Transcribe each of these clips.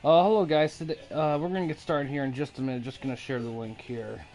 Hello guys. Today, we're gonna get started here in just a minute. Just gonna share the link here.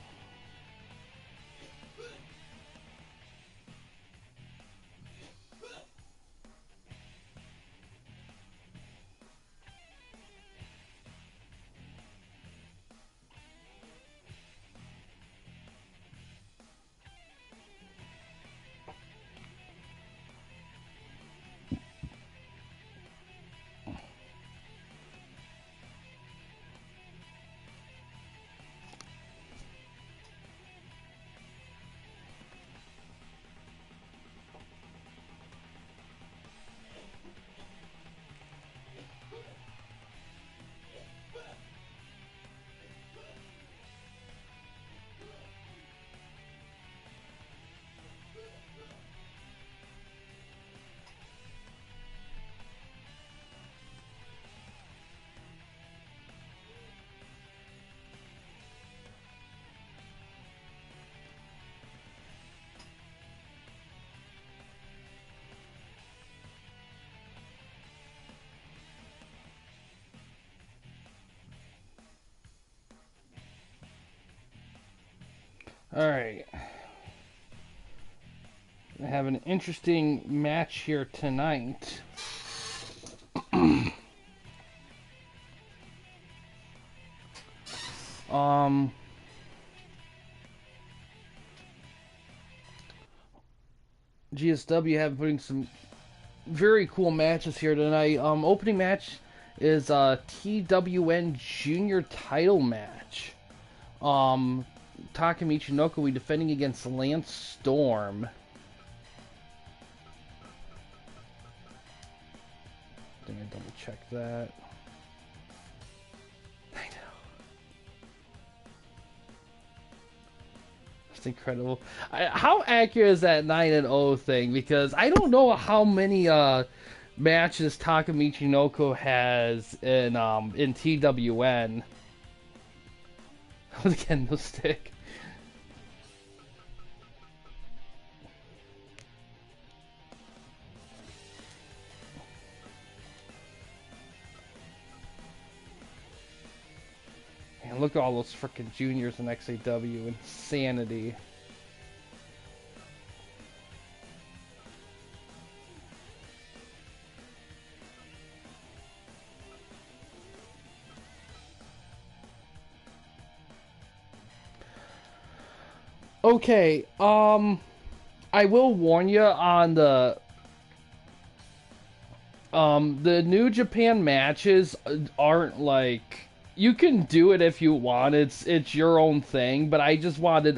All right. I have an interesting match here tonight. um. GSW have putting some very cool matches here tonight. Opening match is TWN Junior title match. Takamichi Nokowi defending against Lance Storm. I think I double check that. I know. It's incredible. How accurate is that 9-0 thing? Because I don't know how many matches Takamichi Noko has in TWN. Again, no stick. Man, look at all those freaking juniors in XAW. Insanity. Okay, I will warn you on the New Japan matches aren't like, you can do it if you want. It's your own thing, but I just wanted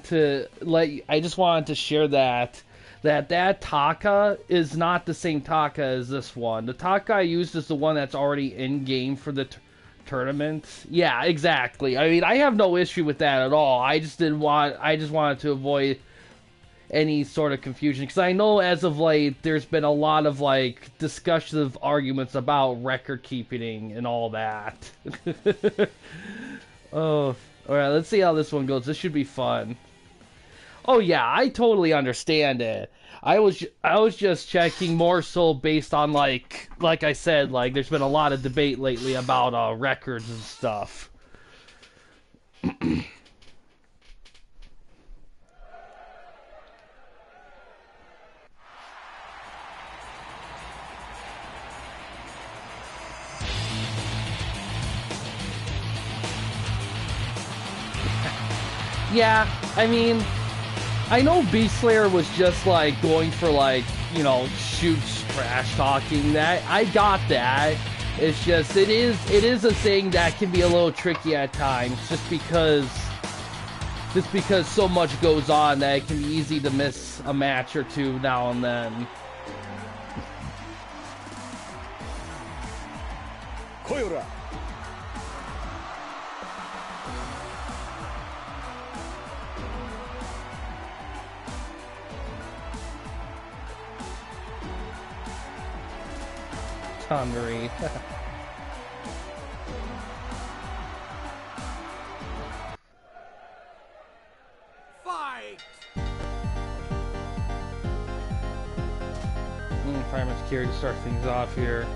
to share that Taka is not the same Taka as this one. The Taka I used is the one that's already in game for the tournament. Yeah, exactly. I mean, I have no issue with that at all. I just wanted to avoid any sort of confusion, because I know as of late there's been a lot of like discussive arguments about record keeping and all that. Oh, all right. Let's see how this one goes. This should be fun. Oh yeah, I totally understand it. I was just checking more so based on like I said, like there's been a lot of debate lately about records and stuff. Yeah, I mean, I know Beast Slayer was just like going for like, shoots trash talking. That I got that. It's just it is a thing that can be a little tricky at times, just because so much goes on that it can be easy to miss a match or two now and then. Koyora. Thundery. Fight! Fireman's Carry to start things off here.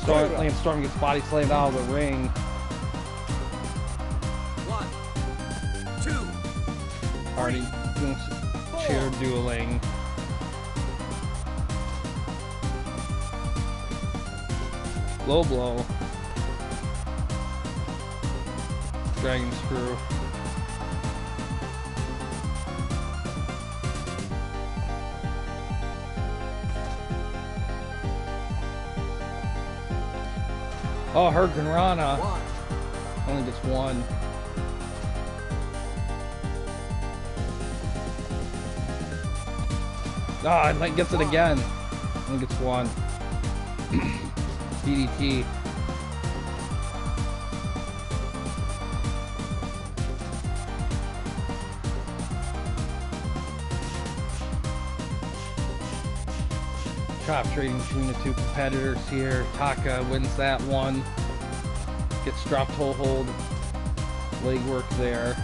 Lance Storm gets body slammed out of the ring. 1, 2, Already doing some chair dueling. Low blow. Dragon screw. Oh, Hurricane Rana. 1. Only gets one. Ah, oh, it gets it again. Only gets one. DDT. Chop trading between the two competitors here. Taka wins that one. Gets dropped toe hold. Leg work there.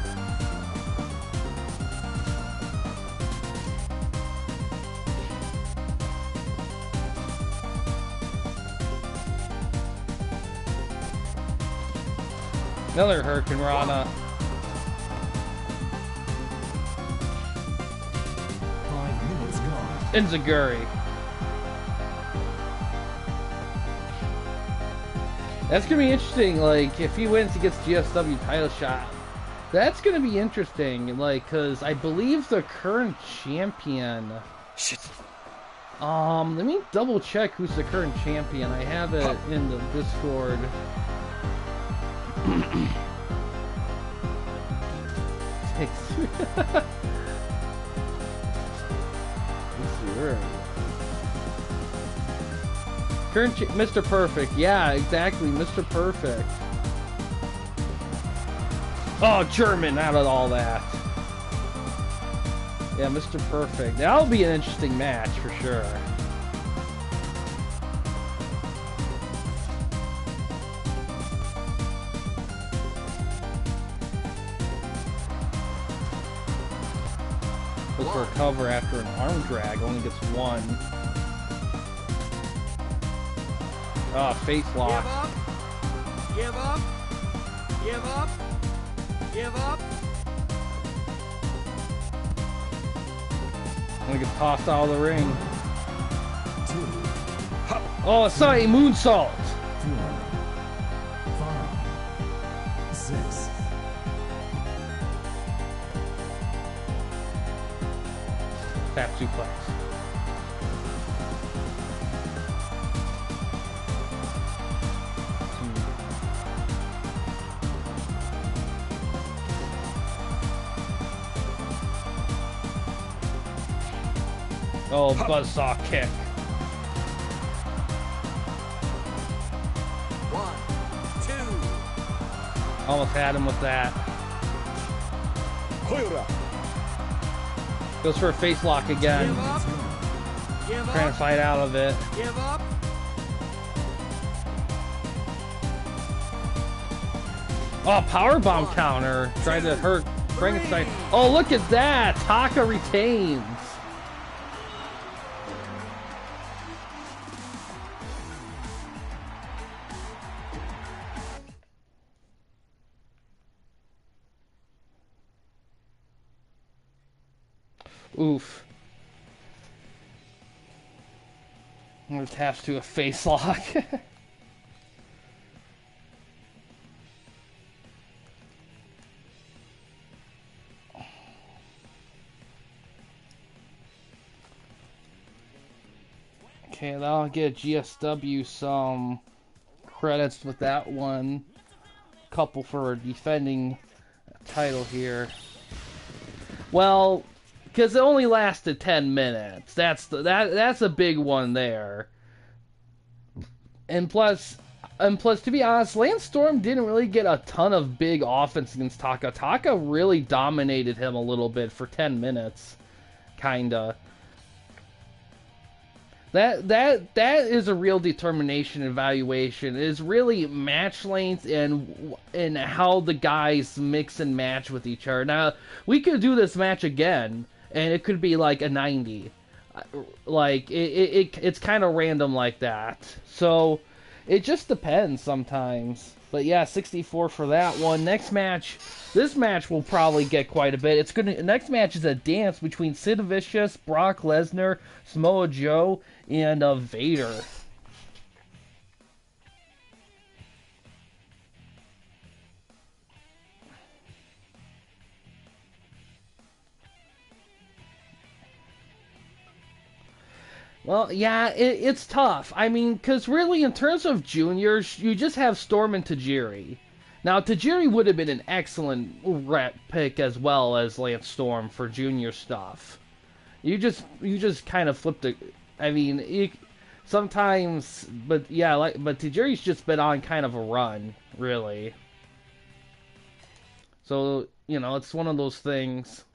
Another Hurricane Rana. 5 minutes gone. Enziguri. That's gonna be interesting. Like, if he wins, he gets GSW title shot. That's gonna be interesting. Like, cause I believe the current champion. Shit. Let me double check who's the current champion. I have it in the Discord. Let's see, where are we? Current Mr. Perfect. Yeah, exactly, Mr. Perfect. Oh, German out of all that. Yeah, Mr. Perfect. That'll be an interesting match for sure. Goes for a cover after an arm drag. Only gets one. Oh, face lock. Give up. Give up. Give up. Only gets tossed out of the ring. 2, Oh, sorry, moonsault. 4, 5, 6. Tap suplex. Oh, buzzsaw kick. 1, 2. Almost had him with that. Koyura. Goes for a face lock again. Give up. Give Trying to up. fight out of it. Give up. Oh, powerbomb counter. Tried to hurt Frankenstein. Oh, look at that. Taka retains. Oof. I'm attached to a face lock. Okay, that'll get GSW some credits with that one. Couple for defending title here. Well, because it only lasted 10 minutes. That's a big one there. And plus, to be honest, Lance Storm didn't really get a ton of big offense against Taka. Taka really dominated him a little bit for 10 minutes, kinda. That is a real determination evaluation. It is really match length and how the guys mix and match with each other. Now, we could do this match again, and it could be like a 90. Like, it's kind of random like that. So, It just depends sometimes. But yeah, 64 for that one. Next match, this match will probably get quite a bit. Next match is a dance between Sid Vicious, Brock Lesnar, Samoa Joe, and Vader. Well, yeah, it's tough. I mean, because really, in terms of juniors, you just have Storm and Tajiri. Now, Tajiri would have been an excellent rep pick as well as Lance Storm for junior stuff. You just kind of flipped it. I mean, sometimes, but yeah, but Tajiri's just been on kind of a run, really. So it's one of those things.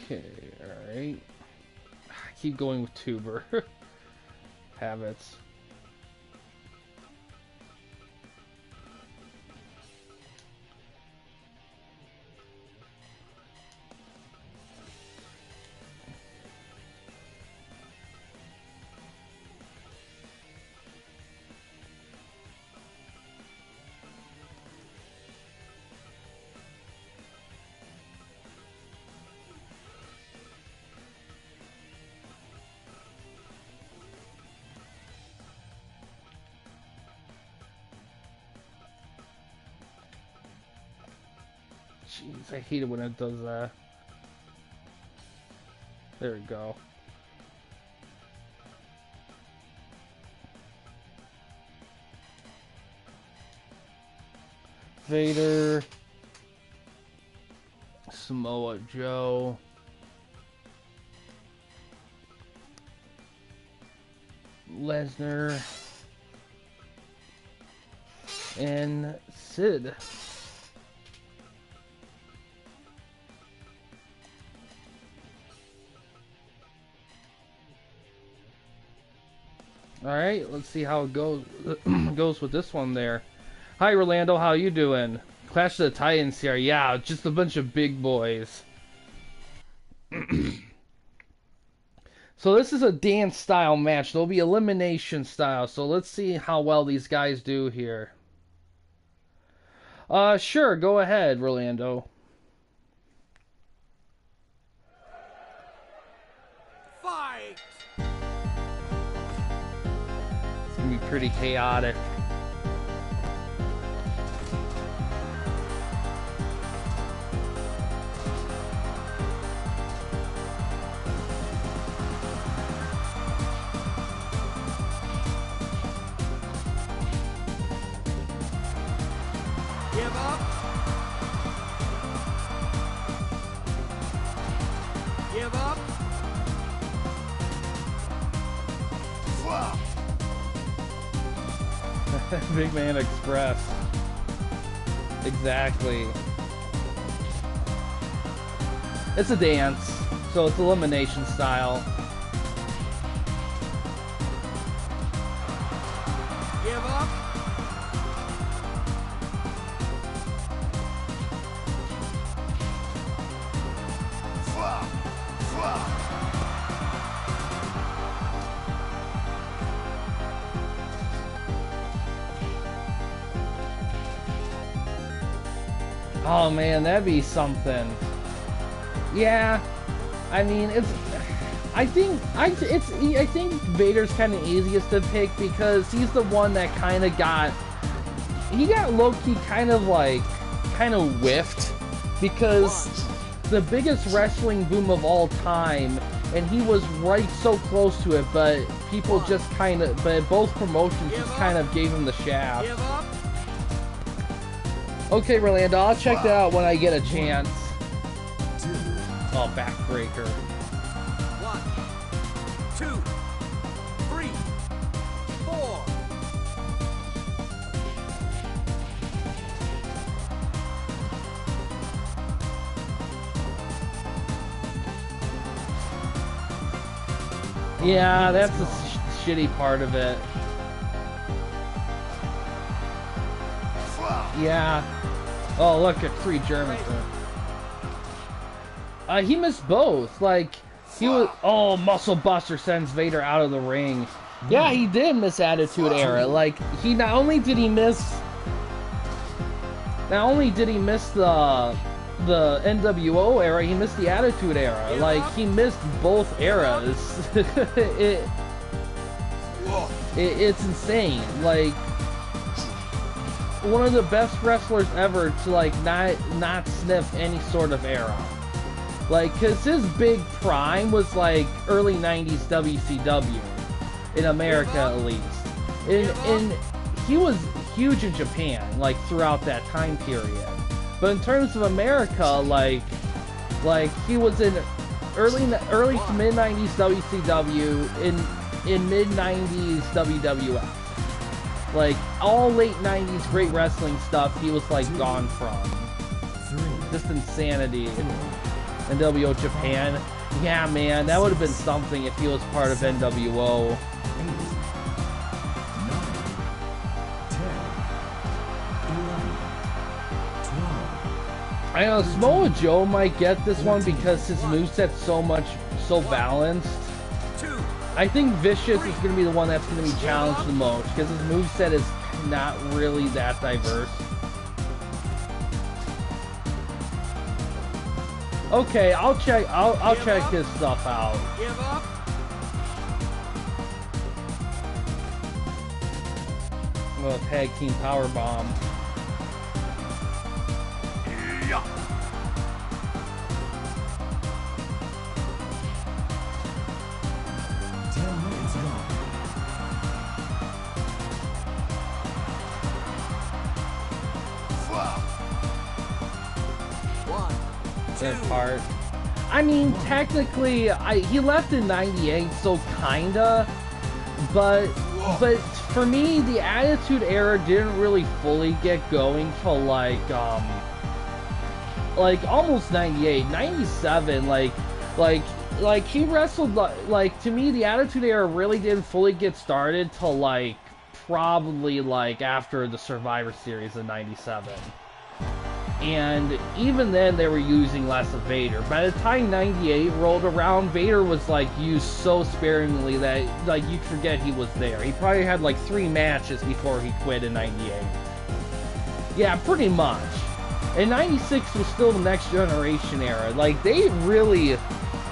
Okay, alright. Keep going with Tuber. Habits. Jeez, I hate it when it does that. There we go. Vader. Samoa Joe. Lesnar. And Sid. Alright, let's see how it goes goes with this one there. Hi Rolando, how you doing? Clash of the Titans here. Yeah, just a bunch of big boys. So this is a dance style match. There'll be elimination style. So let's see how well these guys do here. Sure, go ahead, Rolando. Fight! It's gonna be pretty chaotic. Give up. Give up. Big Man Express. Exactly. It's a dance, so it's elimination style. Give up. Oh man, that'd be something. Yeah, I mean I think Vader's kind of easiest to pick because he's the one that kind of got low-key kind of whiffed because the biggest wrestling boom of all time, and he was right so close to it, but people just but both promotions just kind of gave him the shaft. Give up. Okay, Rolando, I'll check that out when I get a chance. 2, Oh, backbreaker. 1, 2, 3, 4. Yeah, that's the shitty part of it. Yeah. Oh, look at 3 Germans. He missed both. Like, he was. Oh, Muscle Buster sends Vader out of the ring. Yeah, he did miss Attitude Era. Like, he not only did he miss the NWO era, he missed the Attitude Era. Like, he missed both eras. It's insane. Like, one of the best wrestlers ever to like not sniff any sort of era. Like, cause his big prime was like early 90s WCW in America at least. And he was huge in Japan, like throughout that time period. But in terms of America, like he was in early to mid 90s WCW, in mid 90s WWF. Like all late 90s great wrestling stuff, he was like gone from. Just insanity in NWO Japan. Yeah, man, that would have been something if he was part of NWO. I know Samoa Joe might get this one because his moveset's so balanced. I think Vicious is going to be the one that's going to be challenged the most because his moveset is not really that diverse. Okay, I'll check his stuff out. Give up. Well, tag team power bomb. Yeah. 10 minutes gone. One, Their two. part. I mean, technically, he left in '98, so kinda. But for me, the Attitude Era didn't really fully get going till like almost 98, 97. Like he wrestled like to me, the Attitude Era really didn't fully get started till like probably like after the Survivor Series in '97. And even then, they were using less of Vader. By the time '98 rolled around, Vader was like used so sparingly that like you'd forget he was there. He probably had like 3 matches before he quit in '98. Yeah, pretty much. And '96 was still the Next Generation era. Like they really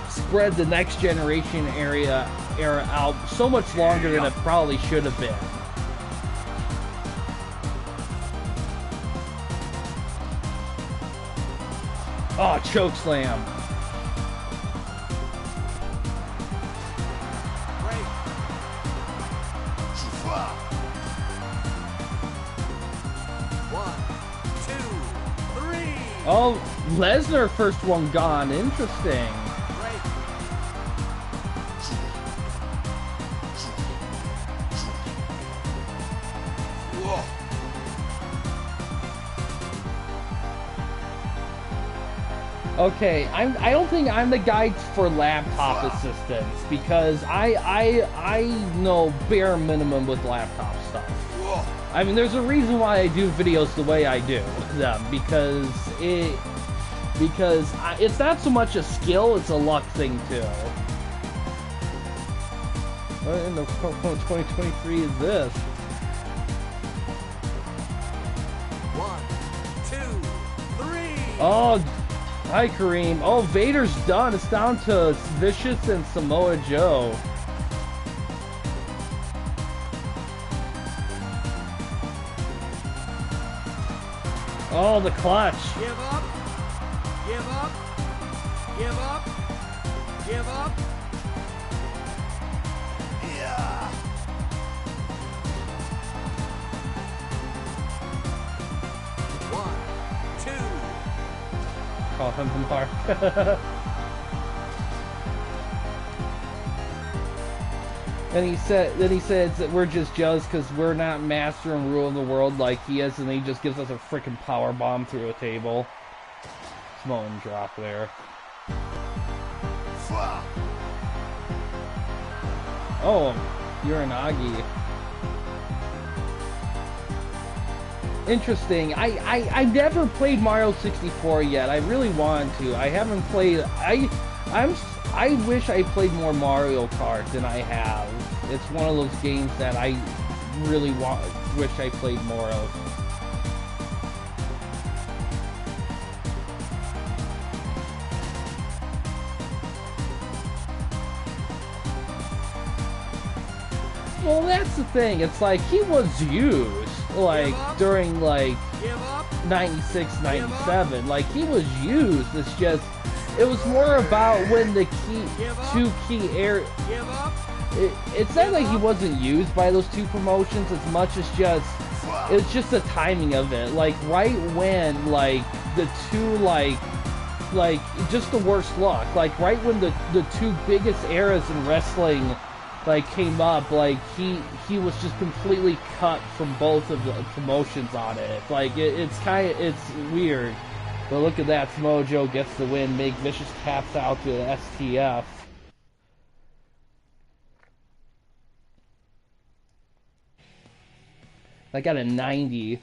spread the Next Generation era out so much longer than it probably should have been. Oh, chokeslam. Break. One, two, three. Oh, Lesnar first one gone. Interesting. Break. Okay, I don't think I'm the guy for laptop assistance because I know bare minimum with laptop stuff. I mean, there's a reason why I do videos the way I do them because it's not so much a skill, it's a luck thing too. What in the 2023 is this? 1, 2, 3. Oh, hi Kareem. Oh, Vader's done. It's down to Vicious and Samoa Joe. Oh, the clutch. Give up. Give up. Give up. Give up. Yeah. One, two. Call him from Park. Then he says that we're just jealous because we're not master and rule of the world like he is, and he just gives us a freaking power bomb through a table. Samoan drop there. Oh, Uranagi. Interesting. I never played Mario 64 yet. I really want to. I haven't played. I wish I played more Mario Kart than I have. It's one of those games that I really wish I played more of. Well, that's the thing. It's like he was used like during like 96, 97. Like he was used. It's just it was more about when the two key air. It's not like he wasn't used by those two promotions as much as it's just the timing of it. Like right when like the two like just the worst luck. Like right when the two biggest eras in wrestling like came up, like he was just completely cut from both of the promotions on it. Like it's weird. But look at that, Mojo gets the win. Meg Vicious taps out to the STF. I got a 90.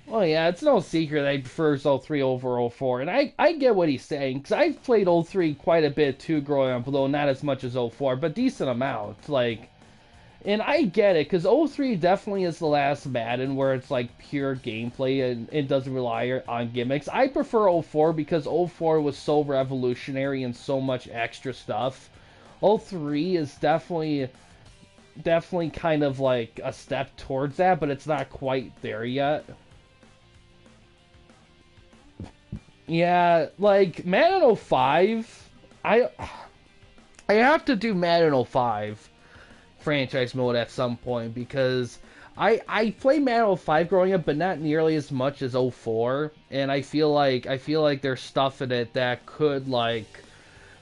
Well, yeah, it's no secret that I prefer 03 over 04, and I get what he's saying, because I've played 03 quite a bit too growing up, although not as much as 04, but decent amount, like, and I get it, because 03 definitely is the last Madden where it's, like, pure gameplay, and it doesn't rely on gimmicks. I prefer 04 because 04 was so revolutionary and so much extra stuff. 03 is definitely kind of, like, a step towards that, but it's not quite there yet. Yeah, like Madden 05, I have to do Madden 05 franchise mode at some point because I played Madden 05 growing up, but not nearly as much as 04, and I feel like there's stuff in it that could like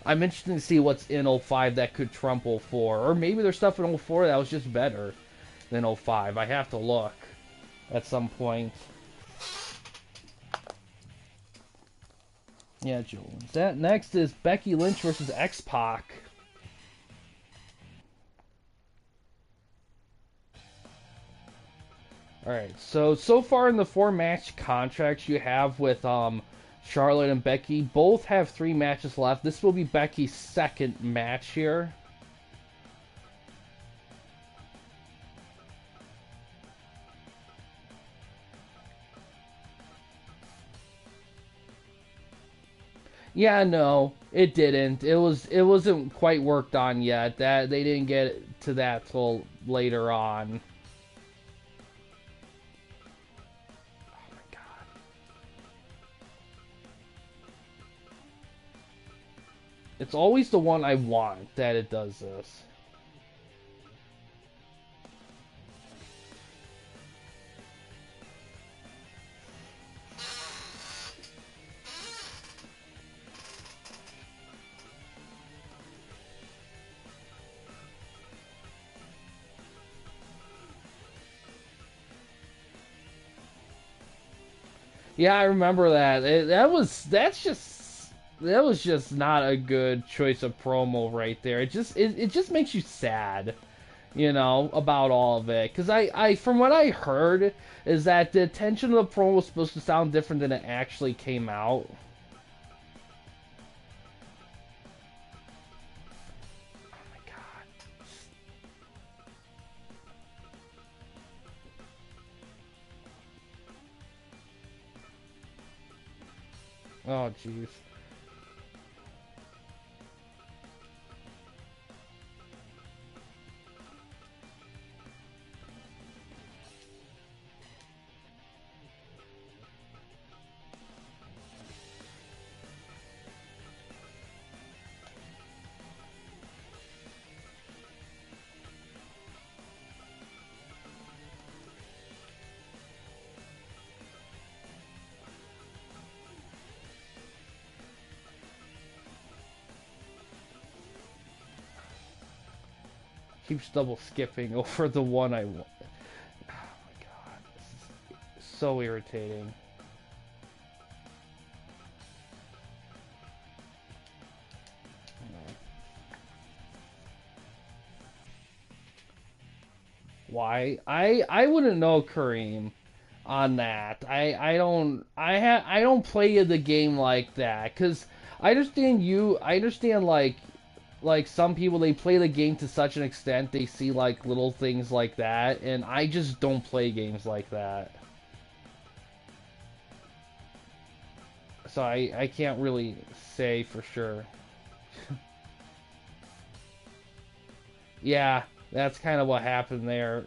I'm interested to see what's in 05 that could trump 04, or maybe there's stuff in 04 that was just better than 05. I have to look at some point. Yeah, Jules. That next is Becky Lynch versus X-Pac. Alright, so far in the 4-match contracts you have with Charlotte and Becky, both have 3 matches left. This will be Becky's second match here. Yeah, no, it didn't. It wasn't quite worked on yet. That they didn't get to that till later on. Oh my god. It's always the one I want that it does this. Yeah, I remember that. That was just not a good choice of promo right there. It just makes you sad, you know, about all of it. Because I from what I heard is that the tension of the promo was supposed to sound different than it actually came out. Oh my god. Oh jeez. Keeps double skipping over the one I want. Oh my So irritating. Why? I wouldn't know, Kareem, on that. I don't play the game like that, cuz I understand like some people, they play the game to such an extent they see like little things like that, and I just don't play games like that. So I can't really say for sure. Yeah, that's kind of what happened there.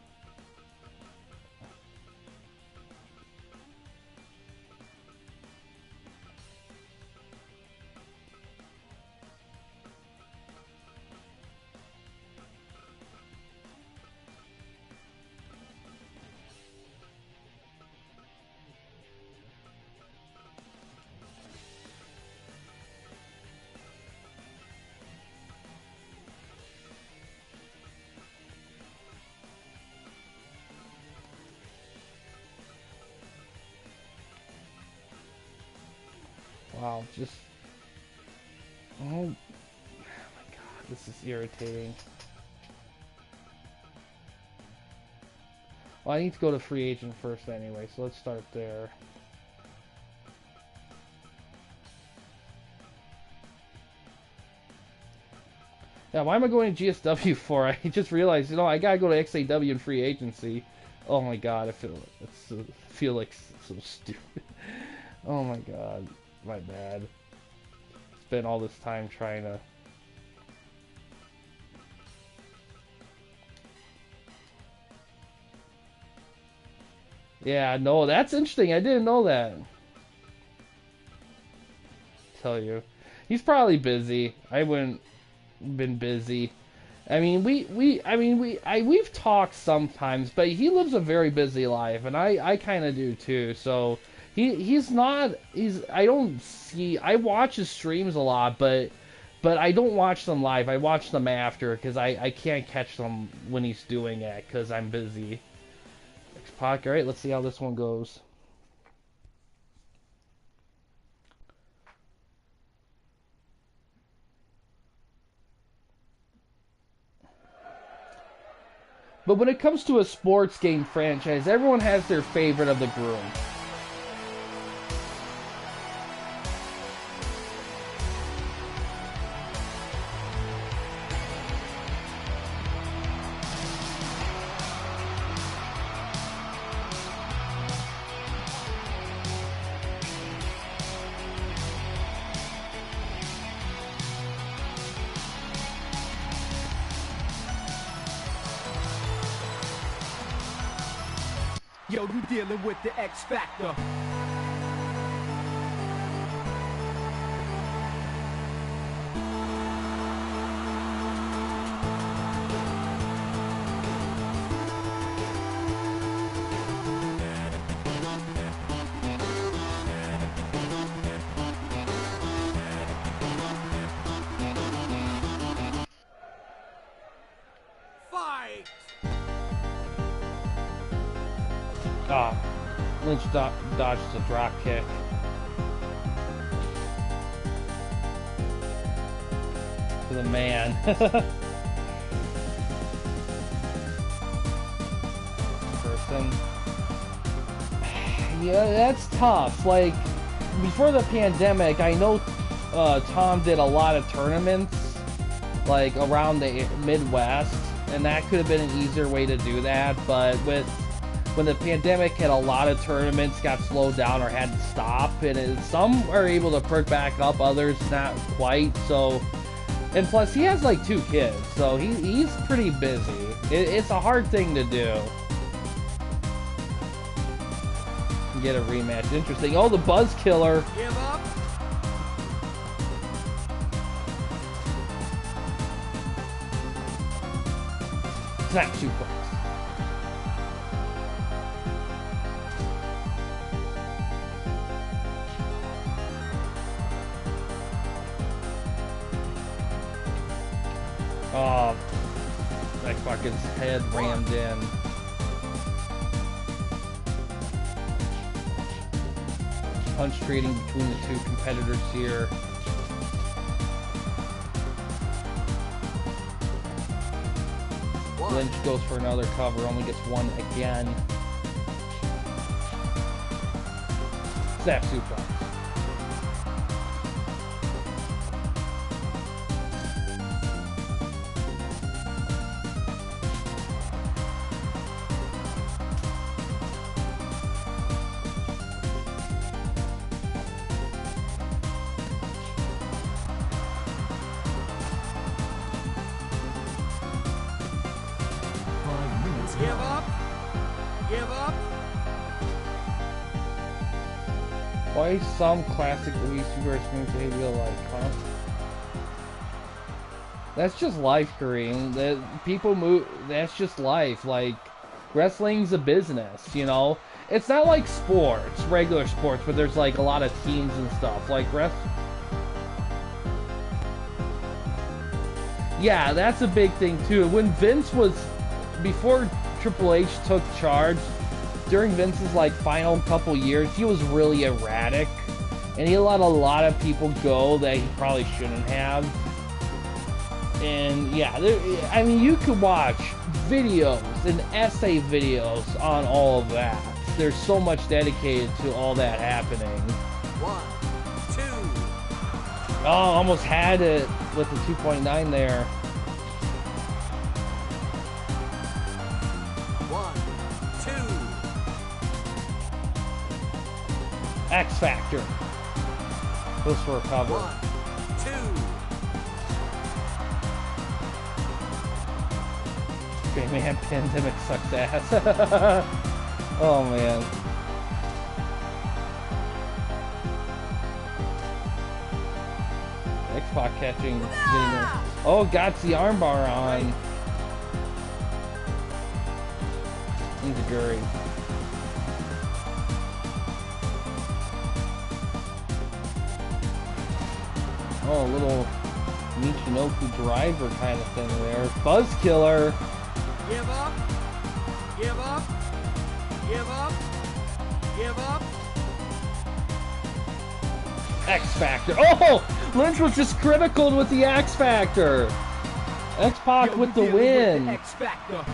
Wow, just oh my god, this is irritating. Well, I need to go to free agent first anyway, so let's start there. Yeah, why am I going to GSW for? I just realized, I gotta go to XAW in free agency. Oh my god, I feel like so stupid. Oh my god, my bad. Spent all this time trying to. Yeah, no, that's interesting. I didn't know that. Tell you, he's probably busy. I wouldn't been busy. I mean, we've talked sometimes, but he lives a very busy life, and I kind of do too. So I watch his streams a lot, but I don't watch them live. I watch them after because I can't catch them when he's doing it because I'm busy. X-Pac, all right, let's see how this one goes. But when it comes to a sports game franchise, everyone has their favorite of the group. Yo, you dealing with the X Factor. Fight! Ah, Lynch dodged a drop kick. To the man. Person. Yeah, that's tough. Like, before the pandemic, I know Tom did a lot of tournaments, like, around the Midwest, and that could have been an easier way to do that, but when the pandemic hit, a lot of tournaments got slowed down or had to stop, and some are able to perk back up, others not quite. So, and plus he has like 2 kids, so he's pretty busy. It's a hard thing to do. Get a rematch. Interesting. Oh, the Buzz Killer. Give up. Snap suplex. Oh, that fucking head rammed in. punch trading between the two competitors here. One. Lynch goes for another cover, only gets one again. Snap suplex. Give up. Give up. Why some classic Wii Super moves they real life, huh? That's just life, Kareem. That people move. That's just life. Like, wrestling's a business, you know. It's not like sports, regular sports, where there's like a lot of teams and stuff. Like yeah, that's a big thing too. When Vince was, before Triple H took charge, during Vince's like final couple years, he was really erratic, and he let a lot of people go that he probably shouldn't have. And yeah, I mean, you could watch videos and essay videos on all of that. There's so much dedicated to all that happening. 1, 2. Oh, almost had it with the 2.9 there. 1, 2. X Factor. Goes for a cover. 1, 2. Okay, man, Pandemic sucks ass. Oh, man. X-Pac catching. Oh, got the armbar on. Inzaguri. Oh, a little Michinoku driver kind of thing there. Buzz Killer. Give up. Give up. Give up. Give up. X Factor. Oh! Lynch was just critical with the X Factor. X-Pac with the win. X Factor.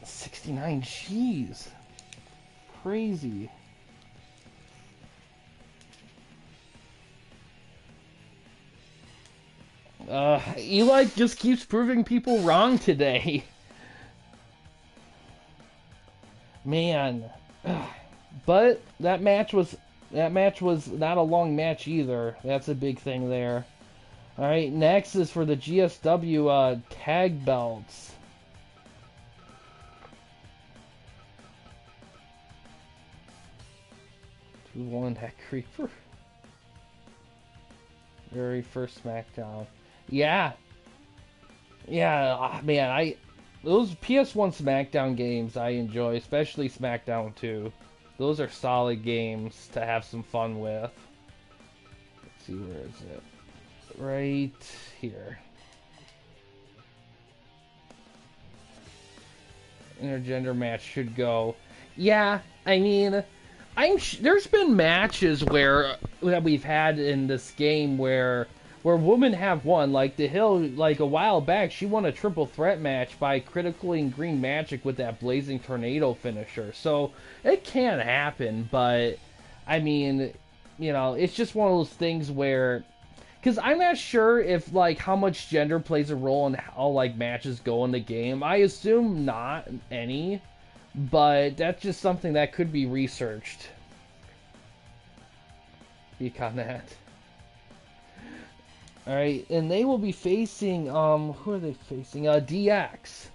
$69, jeez. Crazy. Eli just keeps proving people wrong today. Man. But that match was not a long match either. That's a big thing there. Alright, next is for the GSW tag belts. Who won that creeper? Very first SmackDown. Yeah. Yeah, man, those PS1 SmackDown games I enjoy, especially SmackDown 2. Those are solid games to have some fun with. Let's see, where is it? Right here. Intergender match should go. Yeah, I mean, there's been matches that we've had in this game where women have won. Like The Hill, like a while back, she won a triple threat match by critically Green Magic with that Blazing Tornado finisher. So it can happen, but I mean, you know, it's just one of those things where, because I'm not sure if like how much gender plays a role in how like matches go in the game. I assume not any, but that's just something that could be researched. Peek on that. Alright, and they will be facing, who are they facing? DX.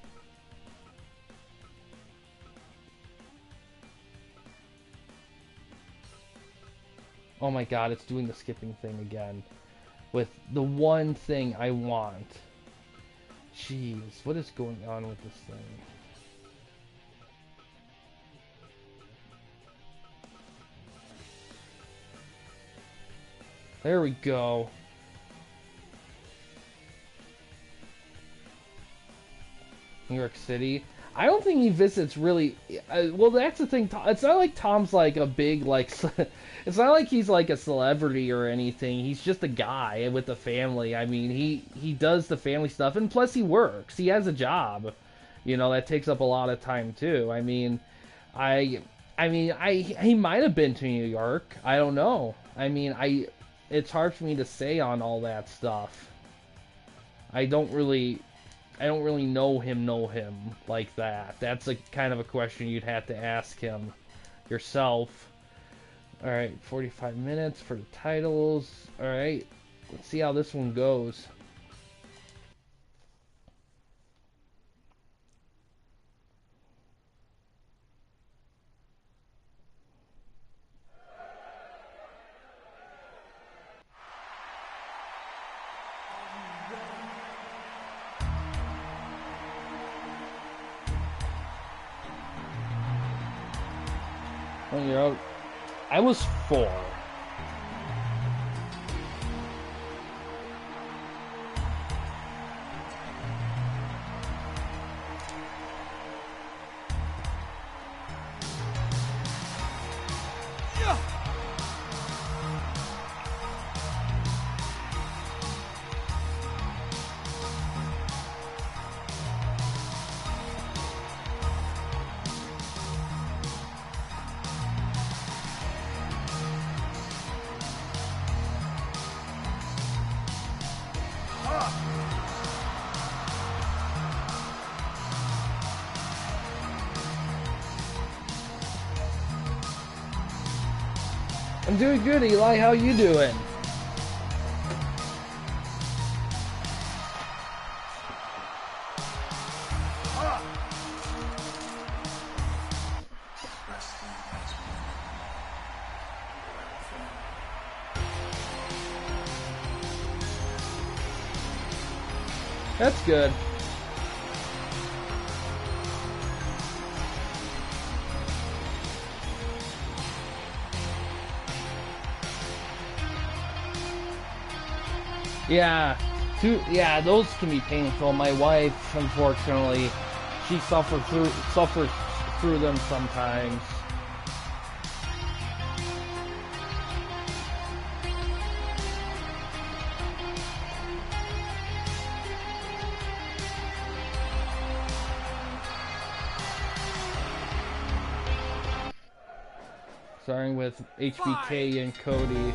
Oh my god, it's doing the skipping thing again. With the one thing I want. Jeez, what is going on with this thing? There we go. New York City. I don't think he visits really. Well, that's the thing. It's not like Tom's like a big like. It's not like he's like a celebrity or anything. He's just a guy with a family. I mean, he does the family stuff, and plus he works. He has a job. You know, that takes up a lot of time too. I mean, he might have been to New York. I don't know. I mean, it's hard for me to say on all that stuff. I don't really know him like that. That's a kind of a question you'd have to ask him yourself. All right, 45 minutes for the titles. All right, let's see how this one goes. When you're out, I was 4. I'm doing good, Eli. How you doing? That's good. Yeah, those can be painful. My wife, unfortunately, she suffers through them sometimes. Starting with HBK and Cody.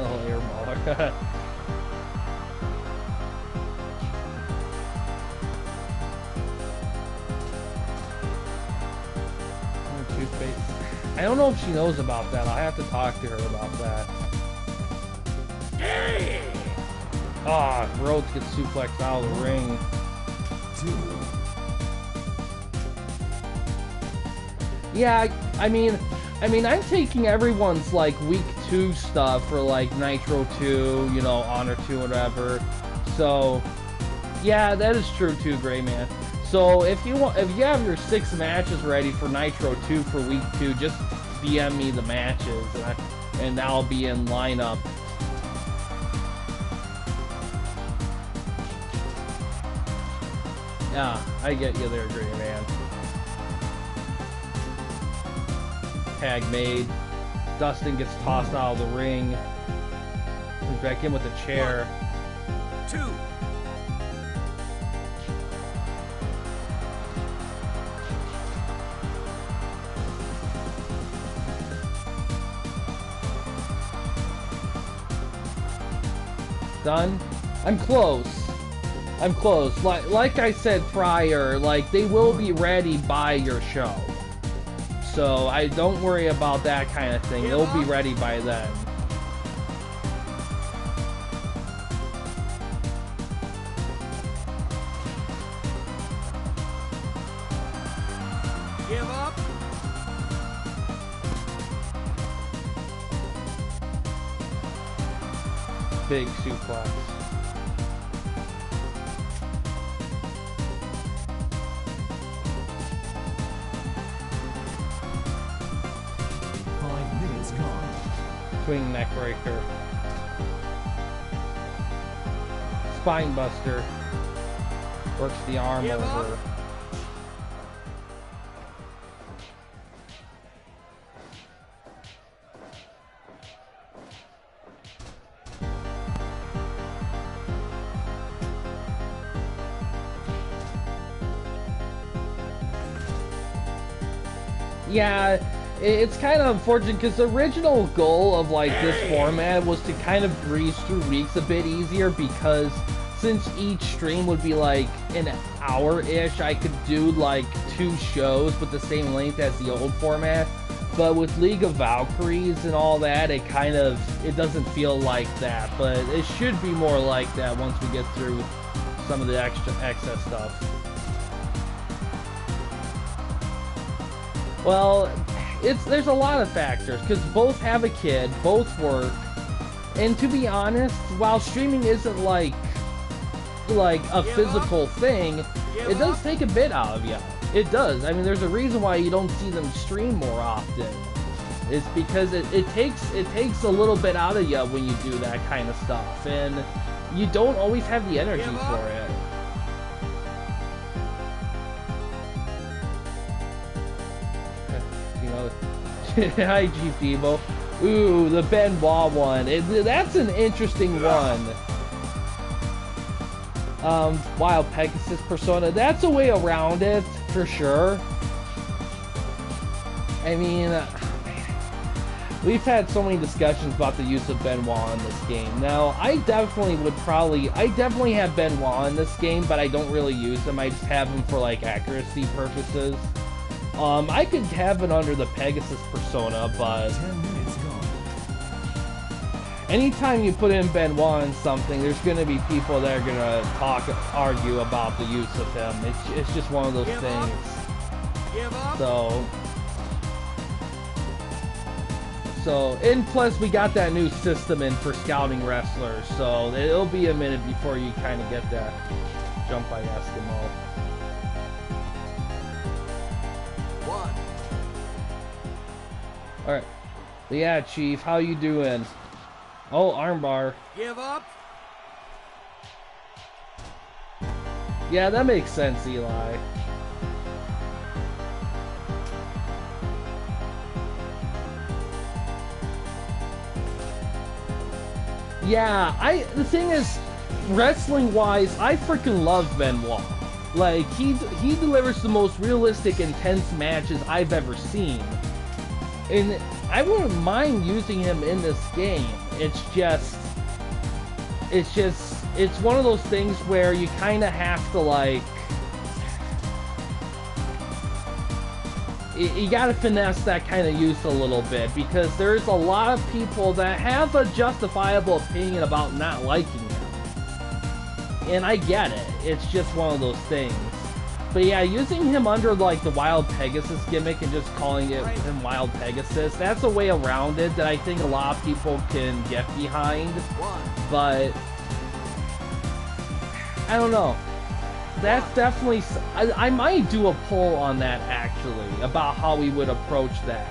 Oh, air baller. Toothpaste. I don't know if she knows about that. I'll have to talk to her about that. Rhodes gets suplexed out of the ring. 2. Yeah, I mean, I'm taking everyone's like week 2 stuff for like Nitro 2, you know, Honor 2, whatever. So, yeah, that is true too, Gray Man. So if you have your 6 matches ready for Nitro 2 for week 2, just DM me the matches, and I'll be in lineup. Yeah, I get you there, Gray Man. Tag made. Dustin gets tossed out of the ring. Comes back in with a chair. 2. Done. I'm close. Like I said prior, like they will be ready by your show. So I don't worry about that kind of thing. They'll be ready by then. Give up. Big suplex. Swing neck breaker. Spine buster. Works the arm Give up. over. Yeah, it's kind of unfortunate because the original goal of like this format was to kind of breeze through weeks a bit easier, because since each stream would be like an hour-ish, I could do like 2 shows with the same length as the old format. But with League of Valkyries and all that, it doesn't feel like that, but it should be more like that once we get through some of the excess stuff. Well, there's a lot of factors, because both have a kid, both work, and to be honest, while streaming isn't like a physical thing, it does take a bit out of you. It does. I mean, there's a reason why you don't see them stream more often. It's because it takes a little bit out of you when you do that kind of stuff, and you don't always have the energy for it. Hi, GFeebo. Ooh, the Benoit one. That's an interesting one. Wild Pegasus persona. That's a way around it, for sure. I mean, we've had so many discussions about the use of Benoit in this game. Now, I definitely have Benoit in this game, but I don't really use him. I just have him for, like, accuracy purposes. I could have it under the Pegasus persona, but 10 minutes gone. anytime you put in Benoit in something, there's going to be people that are going to argue about the use of him. It's just one of those things. Give up. So, and plus we got that new system in for scouting wrestlers, so it'll be a minute before you kind of get that jump by Eskimo. Alright. Yeah, Chief, how you doing? Oh, armbar. Give up. Yeah, that makes sense, Eli. Yeah, the thing is, wrestling-wise, I freaking love Benoit. Like, he delivers the most realistic, intense matches I've ever seen. And I wouldn't mind using him in this game. It's one of those things where you kind of have to, like, you gotta finesse that kind of use a little bit, because there's a lot of people that have a justifiable opinion about not liking him. And I get it. It's just one of those things. But yeah, using him under, like, the Wild Pegasus gimmick and just calling it him Wild Pegasus, that's a way around it that I think a lot of people can get behind. But I don't know. That's definitely... I might do a poll on that, actually, about how we would approach that.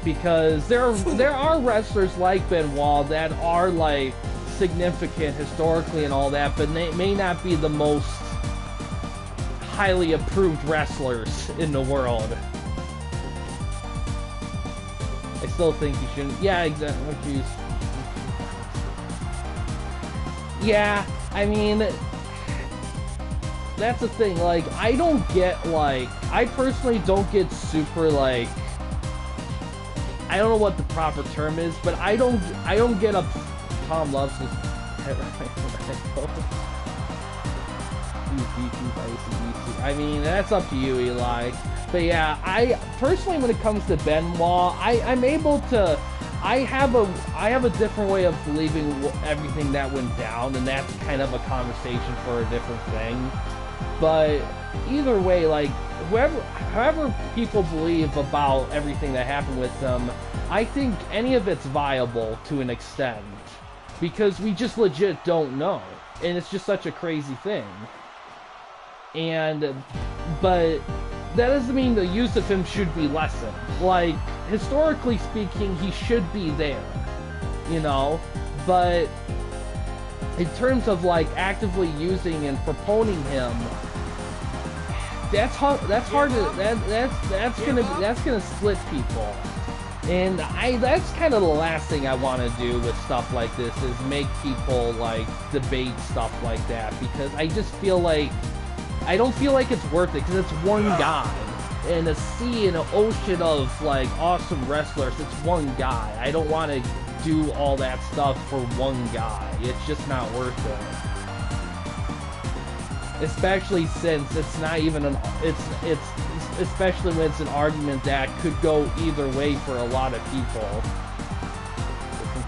Because there are wrestlers like Benoit that are, like, significant historically and all that, but they may not be the most highly approved wrestlers in the world. I still think you shouldn't... Yeah, exactly. Oh, jeez. Yeah, I mean... That's the thing, like, I don't get, like... I personally don't get super, like... I don't know what the proper term is, but I don't get a... Tom loves his... I mean, that's up to you, Eli. But yeah, I personally, when it comes to Benoit, I'm able to... I have a different way of believing everything that went down, and that's kind of a conversation for a different thing. But either way, like, however people believe about everything that happened with them, I think any of it's viable to an extent. Because we just legit don't know. And it's just such a crazy thing. But that doesn't mean the use of him should be lessened. Like, historically speaking, he should be there. You know? But in terms of like actively using and proponing him, that's hard. That's hard to that's gonna split people. And that's kind of the last thing I want to do with stuff like this, is make people like debate stuff like that, because I just feel like I don't feel like it's worth it, because it's one guy in a sea, in an ocean of like awesome wrestlers. It's one guy. I don't want to do all that stuff for one guy. It's just not worth it. Especially since it's not even an it's especially when it's an argument that could go either way for a lot of people.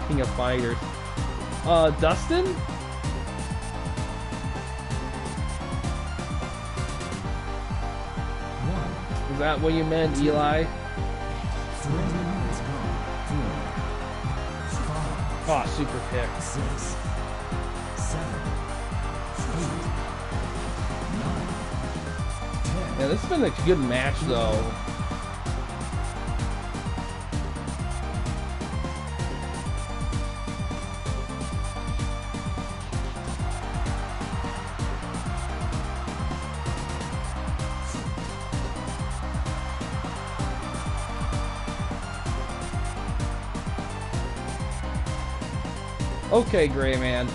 King of Fighters. Dustin? Is that what you meant, Eli? 3 minutes gone. 4, 5, Oh, super pick. 6, 7, 8, 9, 10. Yeah, this has been a good match, though. Okay, Gray Man.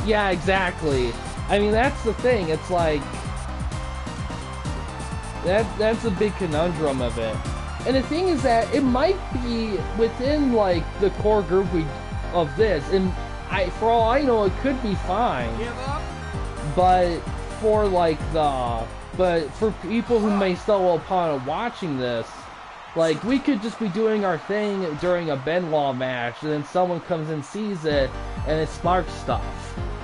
Yeah, exactly. I mean, that's the thing. It's like that's a big conundrum of it. And the thing is that it might be within like the core group of this, and for all I know, it could be fine. Give up. But for for people who may stumble upon watching this, like, we could just be doing our thing during a Benoit match, and then someone comes and sees it, and it sparks stuff,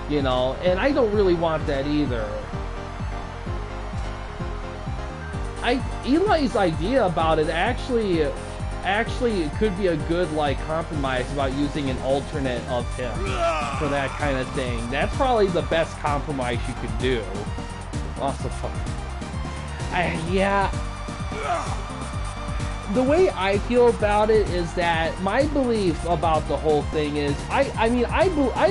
you know? And I don't really want that either. Eli's idea about it actually it could be a good, like, compromise about using an alternate of him for that kind of thing. That's probably the best compromise you could do. Also, fuck. Yeah. The way I feel about it is that my belief about the whole thing is, I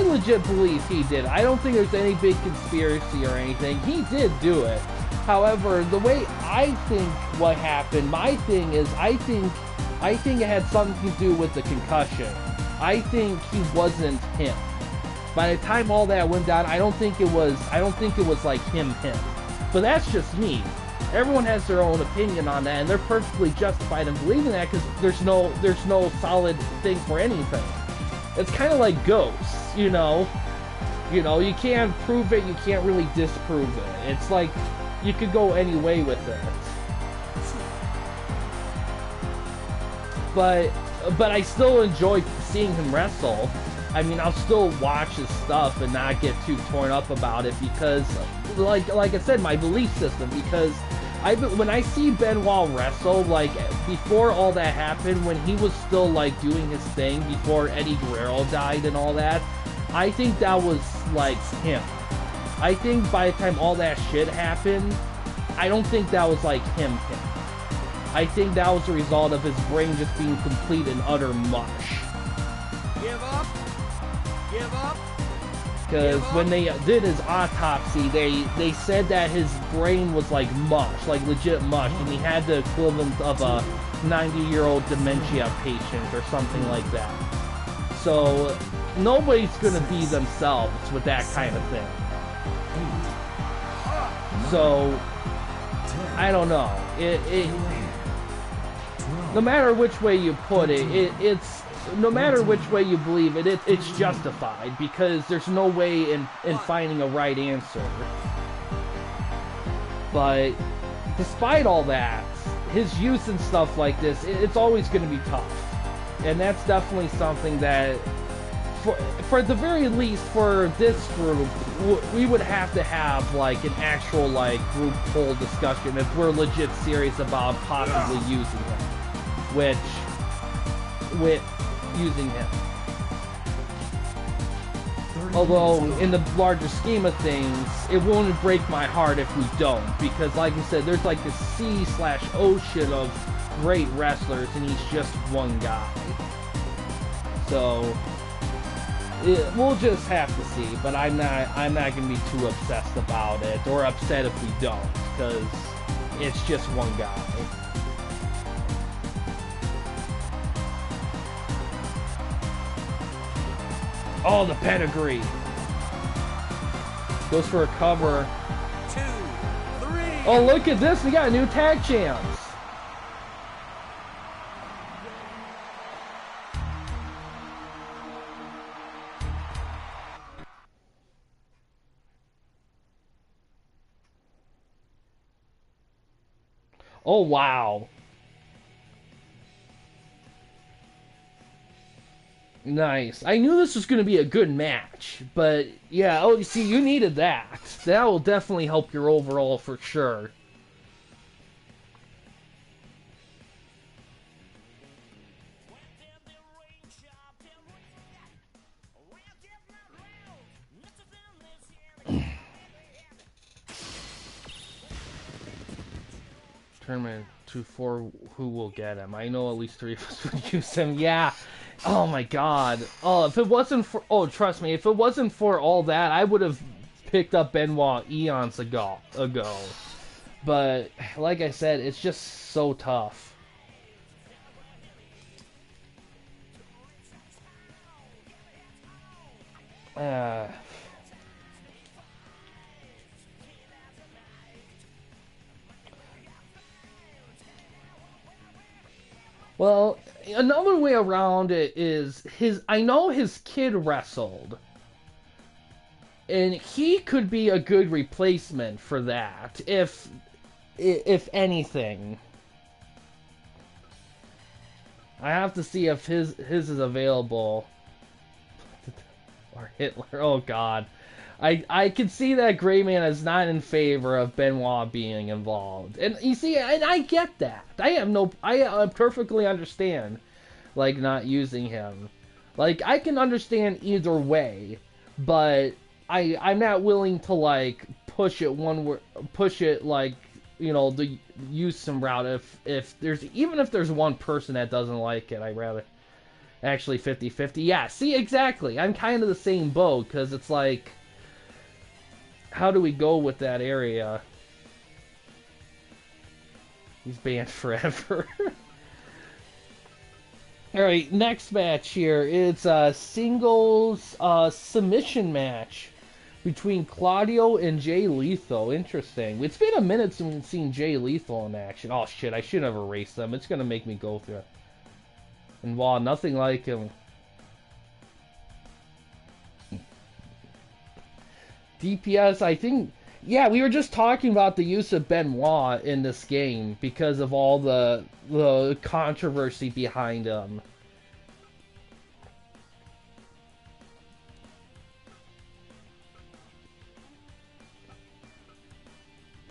legit believe he did. I don't think there's any big conspiracy or anything. He did do it. However, the way I think what happened, my thing is, I think it had something to do with the concussion. I think he wasn't him. By the time all that went down, I don't think it was like him. But that's just me. Everyone has their own opinion on that, and they're perfectly justified in believing that, because there's no solid thing for anything. It's kind of like ghosts, you know. You can't prove it, you can't really disprove it. It's like you could go any way with it. But I still enjoy seeing him wrestle. I mean, I'll still watch his stuff and not get too torn up about it, because, like I said, my belief system. Because when I see Benoit wrestle, like, before all that happened, when he was still, like, doing his thing, before Eddie Guerrero died and all that, I think that was, like, him. I think by the time all that shit happened, I don't think that was, like, him. I think that was the result of his brain just being complete and utter mush. Give up. Give up. Because when they did his autopsy, they said that his brain was like mush, like legit mush, and he had the equivalent of a 90-year-old dementia patient or something like that. So nobody's gonna be themselves with that kind of thing. So I don't know. No matter which way you put it, it's no matter which way you believe it, it's justified, because there's no way in finding a right answer. But despite all that, his use and stuff like this, it's always going to be tough. And that's definitely something that, for the very least, for this group, we would have to have, like, an actual, like, group poll discussion if we're legit serious about possibly using him. With using him. 30 Although, in the larger scheme of things, it won't break my heart if we don't. Because, like I said, there's like this sea/ocean of great wrestlers, and he's just one guy. So, we'll just have to see. But I'm not gonna be too obsessed about it, or upset if we don't, because it's just one guy. Oh, the pedigree. Goes for a cover. 2, 3. Oh, look at this. We got a new tag champs. Oh, wow. Nice. I knew this was going to be a good match, but yeah, oh, you see, you needed that. That will definitely help your overall for sure. Tournament 2-4, who will get him? I know at least 3 of us would use him. Yeah. Oh my god. Oh, if it wasn't for... Oh, trust me, if it wasn't for all that, I would have picked up Benoit eons ago. But, like I said, it's just so tough. Well, another way around it is I know his kid wrestled. And he could be a good replacement for that, if anything. I have to see if his is available. Or Hitler. Oh god. I can see that Gray Man is not in favor of Benoit being involved. And you see, and I get that. I perfectly understand, like, not using him. Like, I can understand either way, but I'm not willing to, like, push it like, you know, the use some route if there's one person that doesn't like it. I'd rather actually 50-50. Yeah, see, exactly. I'm kind of the same boat, because it's like, how do we go with that area? He's banned forever. Alright, next match here. It's a singles submission match between Claudio and Jay Lethal. Interesting. It's been a minute since we've seen Jay Lethal in action. Oh shit, I should have erased them. It's gonna make me go through it. And wow, nothing like him. DPS, I think... Yeah, we were just talking about the use of Benoit in this game because of all the controversy behind him.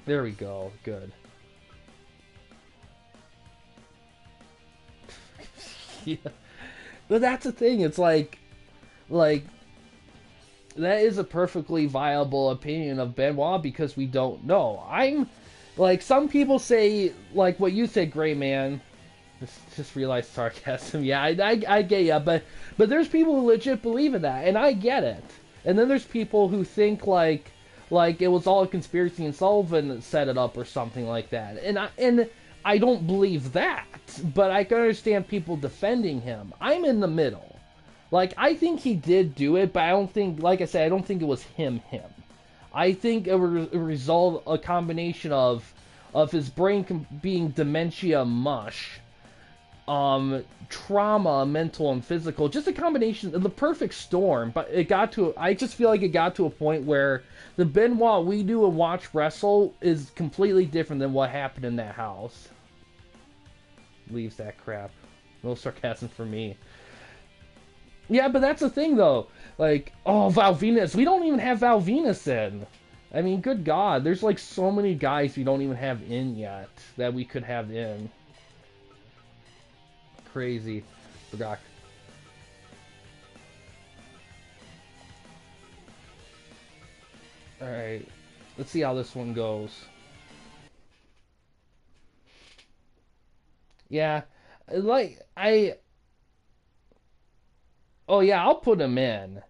There we go. Good. Yeah. But that's the thing. It's like that is a perfectly viable opinion of Benoit because we don't know. I'm like, some people say, like what you said, Gray Man. Just realized sarcasm. Yeah, I get ya, but there's people who legit believe in that, and I get it. And then there's people who think like it was all a conspiracy and Sullivan set it up or something like that. And I don't believe that, but I can understand people defending him. I'm in the middle. Like, I think he did do it, but I don't think, like I said, I don't think it was him. I think it was a combination of his brain being dementia mush, trauma, mental and physical, just a combination of the perfect storm. But I just feel like it got to a point where the Benoit we do and watch wrestle is completely different than what happened in that house. Leaves that crap. No sarcasm for me. Yeah, but that's the thing, though. Like, oh, Val Venus. We don't even have Val Venus in. I mean, good God. There's, like, so many guys we don't even have in yet that we could have in. Crazy. Forgot. Alright. Let's see how this one goes. Yeah. Like, oh yeah, I'll put him in.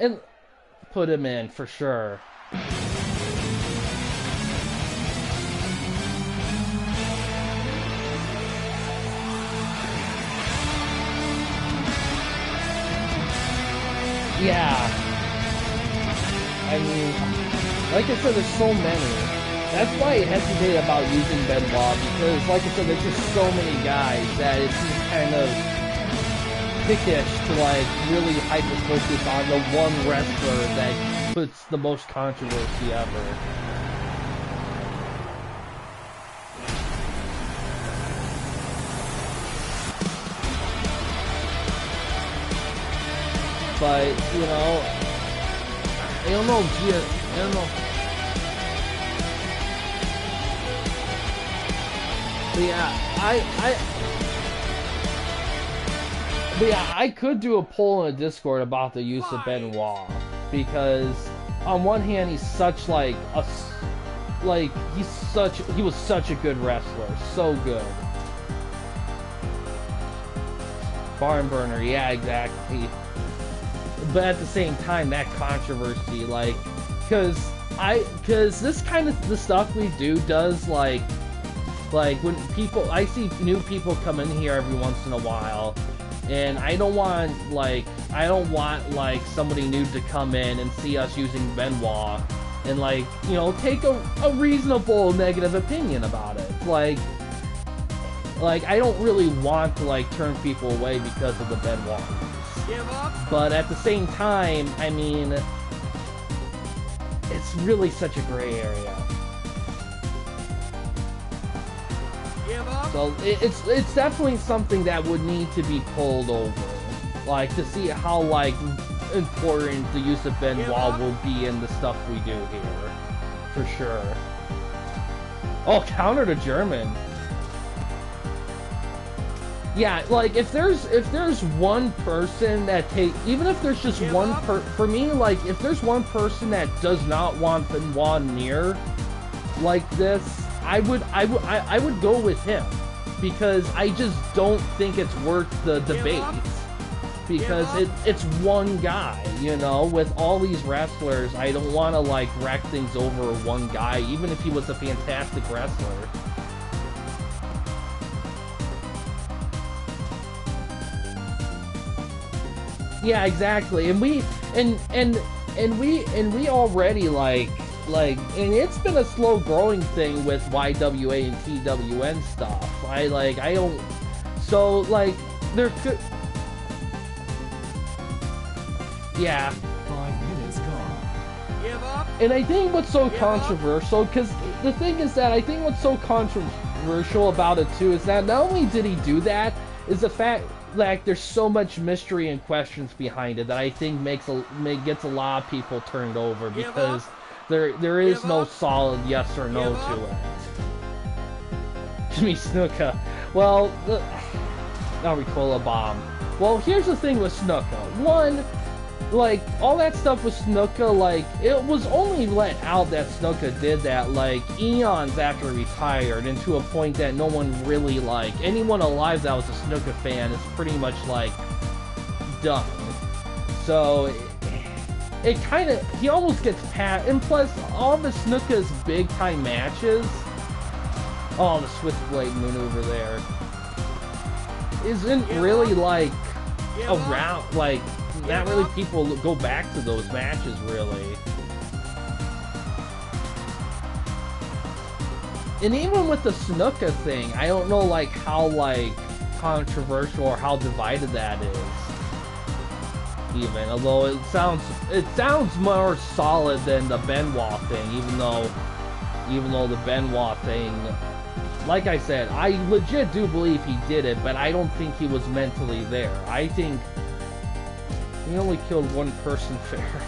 And put him in for sure. Yeah. I mean, like I said, there's so many. That's why I hesitate about using Benoit, because, like I said, there's just so many guys that it's just kind of pickish to, like, really hyper-focus on the one wrestler that puts the most controversy ever. But, you know, I don't know, I don't know. But yeah, I could do a poll in the Discord about the use of Benoit, because on one hand he was such a good wrestler, so good. Barn burner, yeah, exactly. But at the same time, that controversy, like, cause this kind of the stuff we do does like when people, I see new people come in here every once in a while, and I don't want somebody new to come in and see us using Benoit and, like, you know, take a reasonable negative opinion about it. Like I don't really want to, like, turn people away because of the Benoit. But at the same time, I mean, it's really such a gray area. So it's definitely something that would need to be pulled over, like, to see how, like, important the use of Benoit will be in the stuff we do here, for sure. Oh, counter to German. Yeah, like, if there's one person that even if there's just one for me, like, if there's one person that does not want Benoit near like this, I would go with him, because I just don't think it's worth the debate, because it's one guy, you know. With all these wrestlers, I don't want to, like, wreck things over one guy, even if he was a fantastic wrestler. Yeah, exactly. And we already like and it's been a slow growing thing with YWA and TWN stuff. I don't, so, like, there could, yeah. 5 minutes gone. Give up. And I think what's so controversial, because the thing is that I think what's so controversial about it too is that not only did he do that, is the fact, like, there's so much mystery and questions behind it that I think gets a lot of people turned over, because there is no solid yes or no to it. Jimmy Snuka. Well, now Ricola Bomb. Well, here's the thing with Snuka. One, like, all that stuff with Snuka, like, it was only let out that Snuka did that, like, eons after he retired, and to a point that no one really, like, anyone alive that was a Snuka fan is pretty much, like, done. So, it kind of, he almost gets past, and plus, all the Snuka's big-time matches, oh, the Switchblade maneuver there, isn't really, like, around, like, not really people go back to those matches, really. And even with the Snuka thing, I don't know, like, how, like, controversial or how divided that is. Even, although it sounds more solid than the Benoit thing, even though the Benoit thing, like I said, I legit do believe he did it, but I don't think he was mentally there. I think he only killed one person fair.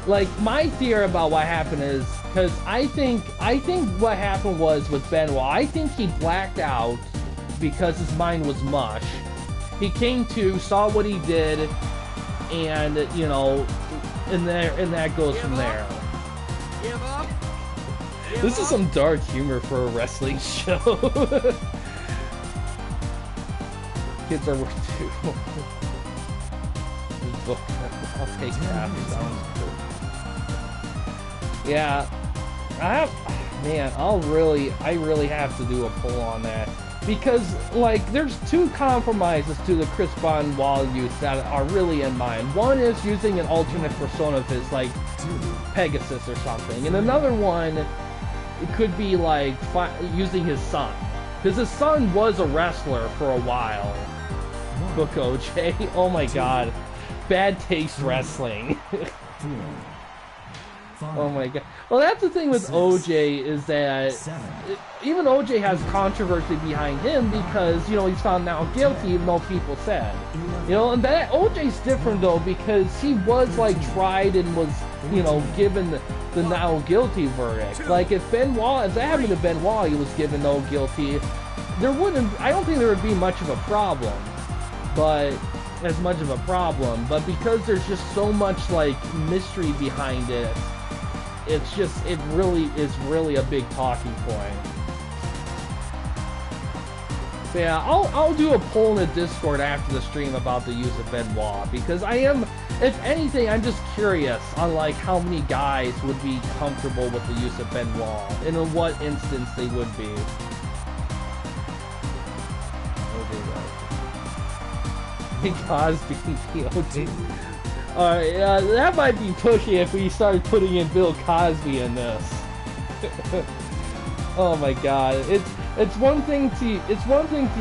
Like, my theory about what happened is, because I think what happened was with Benoit, I think he blacked out because his mind was mush. He came to, saw what he did, and, you know, and that goes from there. Give up. Give This is up. some dark humor for a wrestling show. Kids are worth two. I'll take that. Sounds cool. Yeah, man, I really have to do a poll on that. Because, like, there's two compromises to the Chris Benoit use that are really in mind. One is using an alternate persona of his, like, Pegasus or something. And another one, it could be, like, using his son. Because his son was a wrestler for a while. Book OJ. Oh my god. Bad taste wrestling. Oh my god. Well, that's the thing with OJ is that even OJ has controversy behind him because, you know, he's found now guilty even though people said. You know, and that OJ's different though because he was like tried and was, you know, given the now guilty verdict. Like if that happened to Benoit, he was given no guilty, I don't think there would be much of a problem. But because there's just so much like mystery behind it, it really is really a big talking point. So yeah, I'll do a poll in the Discord after the stream about the use of Benoit because if anything, I'm just curious on like how many guys would be comfortable with the use of Benoit and in what instance they would be. Cosby, POG. Alright, that might be pushy if we start putting in Bill Cosby in this. Oh my god, it's one thing to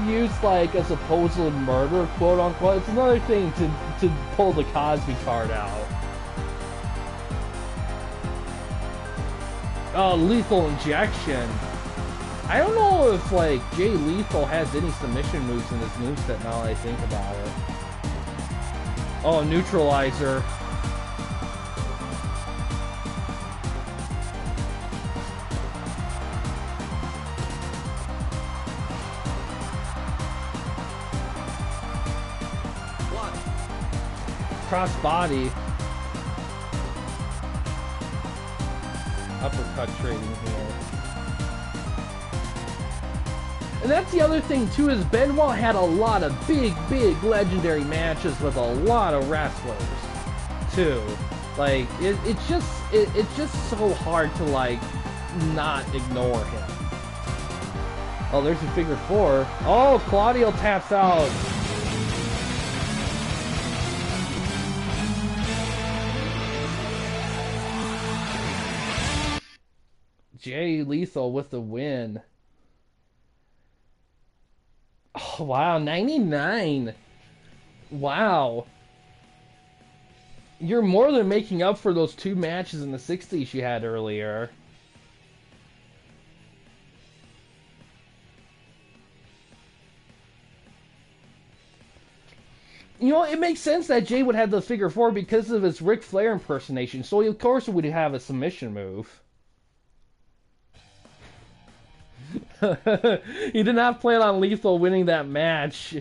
use like a supposed murder, quote unquote. It's another thing to pull the Cosby card out. Oh, lethal injection. I don't know if like Jay Lethal has any submission moves in his moveset now that I think about it. Oh, neutralizer. One. Cross body. Uppercut trading here. And that's the other thing too, is Benoit had a lot of big legendary matches with a lot of wrestlers too. Like it's just so hard to like not ignore him. Oh, there's a figure four. Oh, Claudio taps out. Jay Lethal with the win. Oh, wow, 99. Wow. You're more than making up for those two matches in the 60s you had earlier. You know, it makes sense that Jay would have the figure four because of his Ric Flair impersonation, so of course it would have a submission move. He did not plan on Lethal winning that match.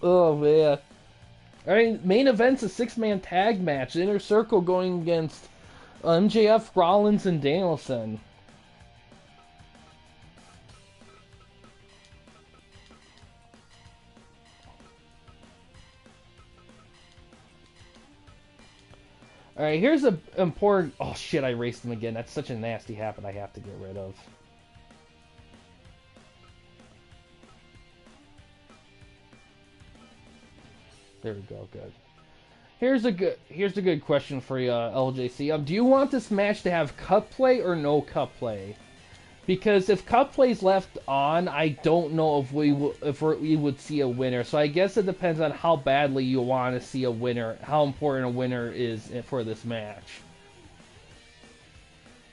Oh man. Alright, main event's a 6-man tag match. The Inner Circle going against MJF, Rollins, and Danielson. Alright, here's a important... Oh shit, I erased them again. That's such a nasty habit I have to get rid of. There we go, good. Here's a good question for you, LJC. Do you want this match to have cup play or no cup play? Because if cup play's left on, I don't know if we would see a winner. So I guess it depends on how badly you want to see a winner, how important a winner is for this match.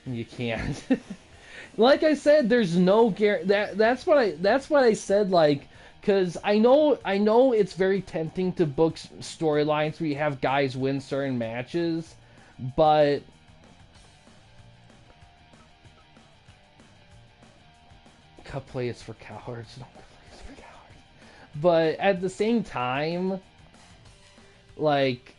You can't. Like I said, there's no guarantee. That's what I said. Like, because I know it's very tempting to book storylines where you have guys win certain matches, but. Cup play is for cowards. No, cup play is for cowards. But at the same time, like,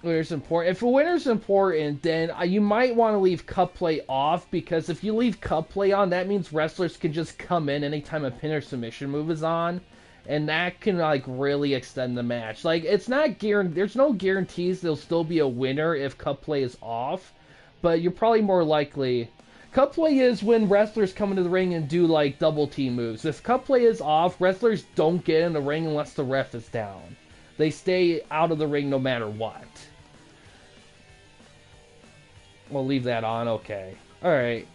winner's important. If a winner's important, then you might want to leave cup play off, because if you leave cup play on, that means wrestlers can just come in anytime a pin or submission move is on, and that can like really extend the match. Like, it's not there's no guarantees there'll still be a winner if cup play is off, but you're probably more likely. Cup play is when wrestlers come into the ring and do like double team moves. If cup play is off, wrestlers don't get in the ring unless the ref is down. They stay out of the ring no matter what. We'll leave that on, okay. Alright.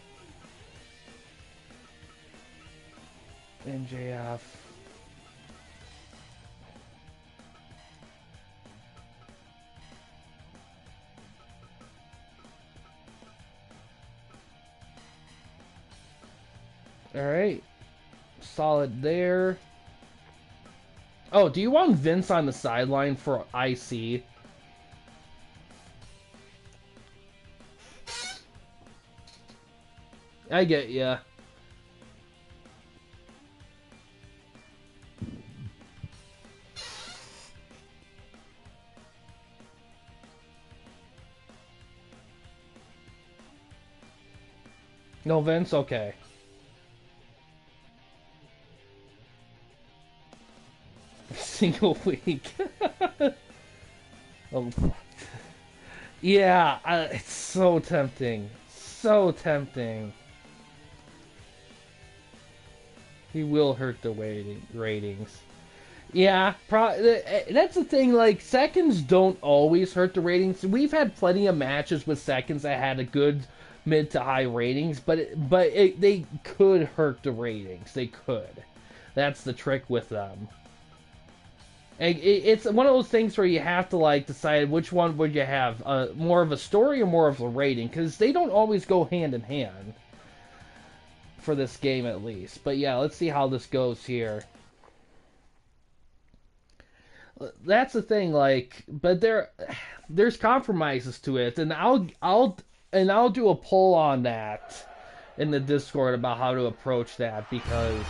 MJF. Alright. Solid there. Oh, do you want Vince on the sideline for IC? I get ya. No Vince? Okay. Single week. Oh. Yeah, it's so tempting. So tempting. He will hurt the ratings. Yeah, that's the thing, like, seconds don't always hurt the ratings. We've had plenty of matches with seconds that had a good mid to high ratings, but they could hurt the ratings. They could. That's the trick with them. And it's one of those things where you have to, like, decide which one would you have, more of a story or more of a rating, because they don't always go hand in hand. For this game, at least. But yeah, let's see how this goes here. That's the thing, like, but there's compromises to it, and I'll do a poll on that in the Discord about how to approach that, because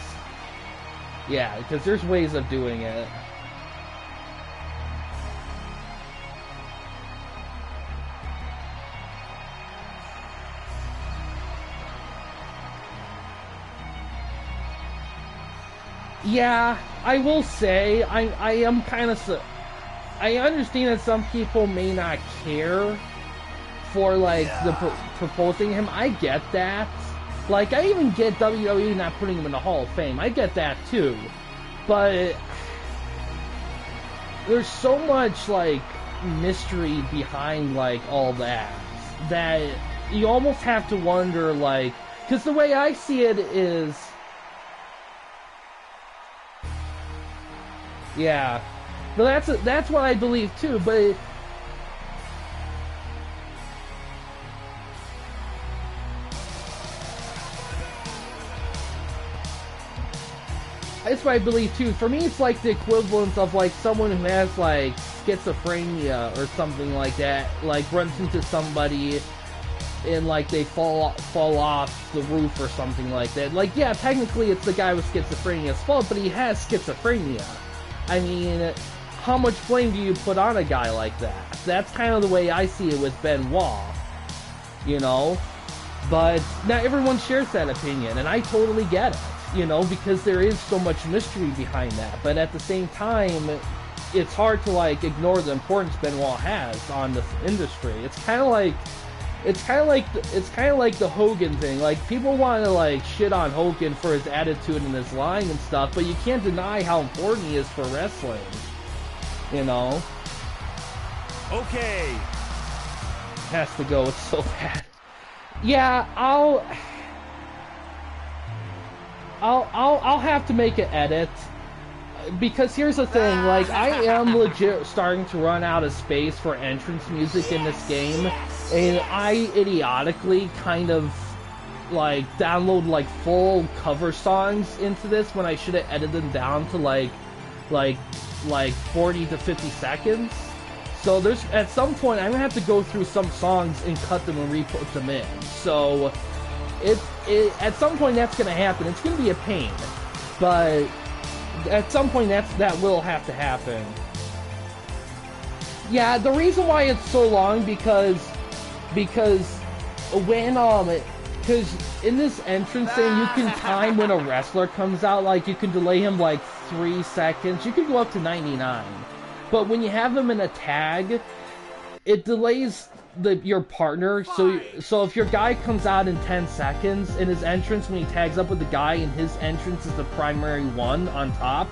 there's ways of doing it. Yeah, I will say, I am kind of... I understand that some people may not care for, like, proposing him. I get that. Like, I even get WWE not putting him in the Hall of Fame. I get that, too. But there's so much, like, mystery behind, like, all that you almost have to wonder, like... Because the way I see it is... Yeah, but that's what I believe too. But that's what I believe too. For me, it's like the equivalent of like someone who has like schizophrenia or something like that. Like runs into somebody and like they fall off the roof or something like that. Like, yeah, technically it's the guy with schizophrenia's fault, but he has schizophrenia. I mean, how much blame do you put on a guy like that? That's kind of the way I see it with Benoit, you know? But not everyone shares that opinion, and I totally get it, you know, because there is so much mystery behind that. But at the same time, it's hard to, like, ignore the importance Benoit has on the industry. It's kind of like the Hogan thing. Like, people want to like shit on Hogan for his attitude and his lying and stuff, but you can't deny how important he is for wrestling. You know? Okay. Has to go. It's so bad. Yeah, I'll have to make an edit. Because here's the thing, like, I am legit starting to run out of space for entrance music in this game, and I idiotically kind of, like, download, like, full cover songs into this when I should have edited them down to, like 40 to 50 seconds. So there's, at some point, I'm gonna have to go through some songs and cut them and re-put them in. So, at some point that's gonna happen. It's gonna be a pain, but... at some point that will have to happen. Yeah, the reason why it's so long because when because in this entrance thing you can time when a wrestler comes out, like you can delay him like 3 seconds. You can go up to 99. But when you have them in a tag, it delays your partner. So if your guy comes out in 10 seconds in his entrance when he tags up with the guy and his entrance is the primary one on top,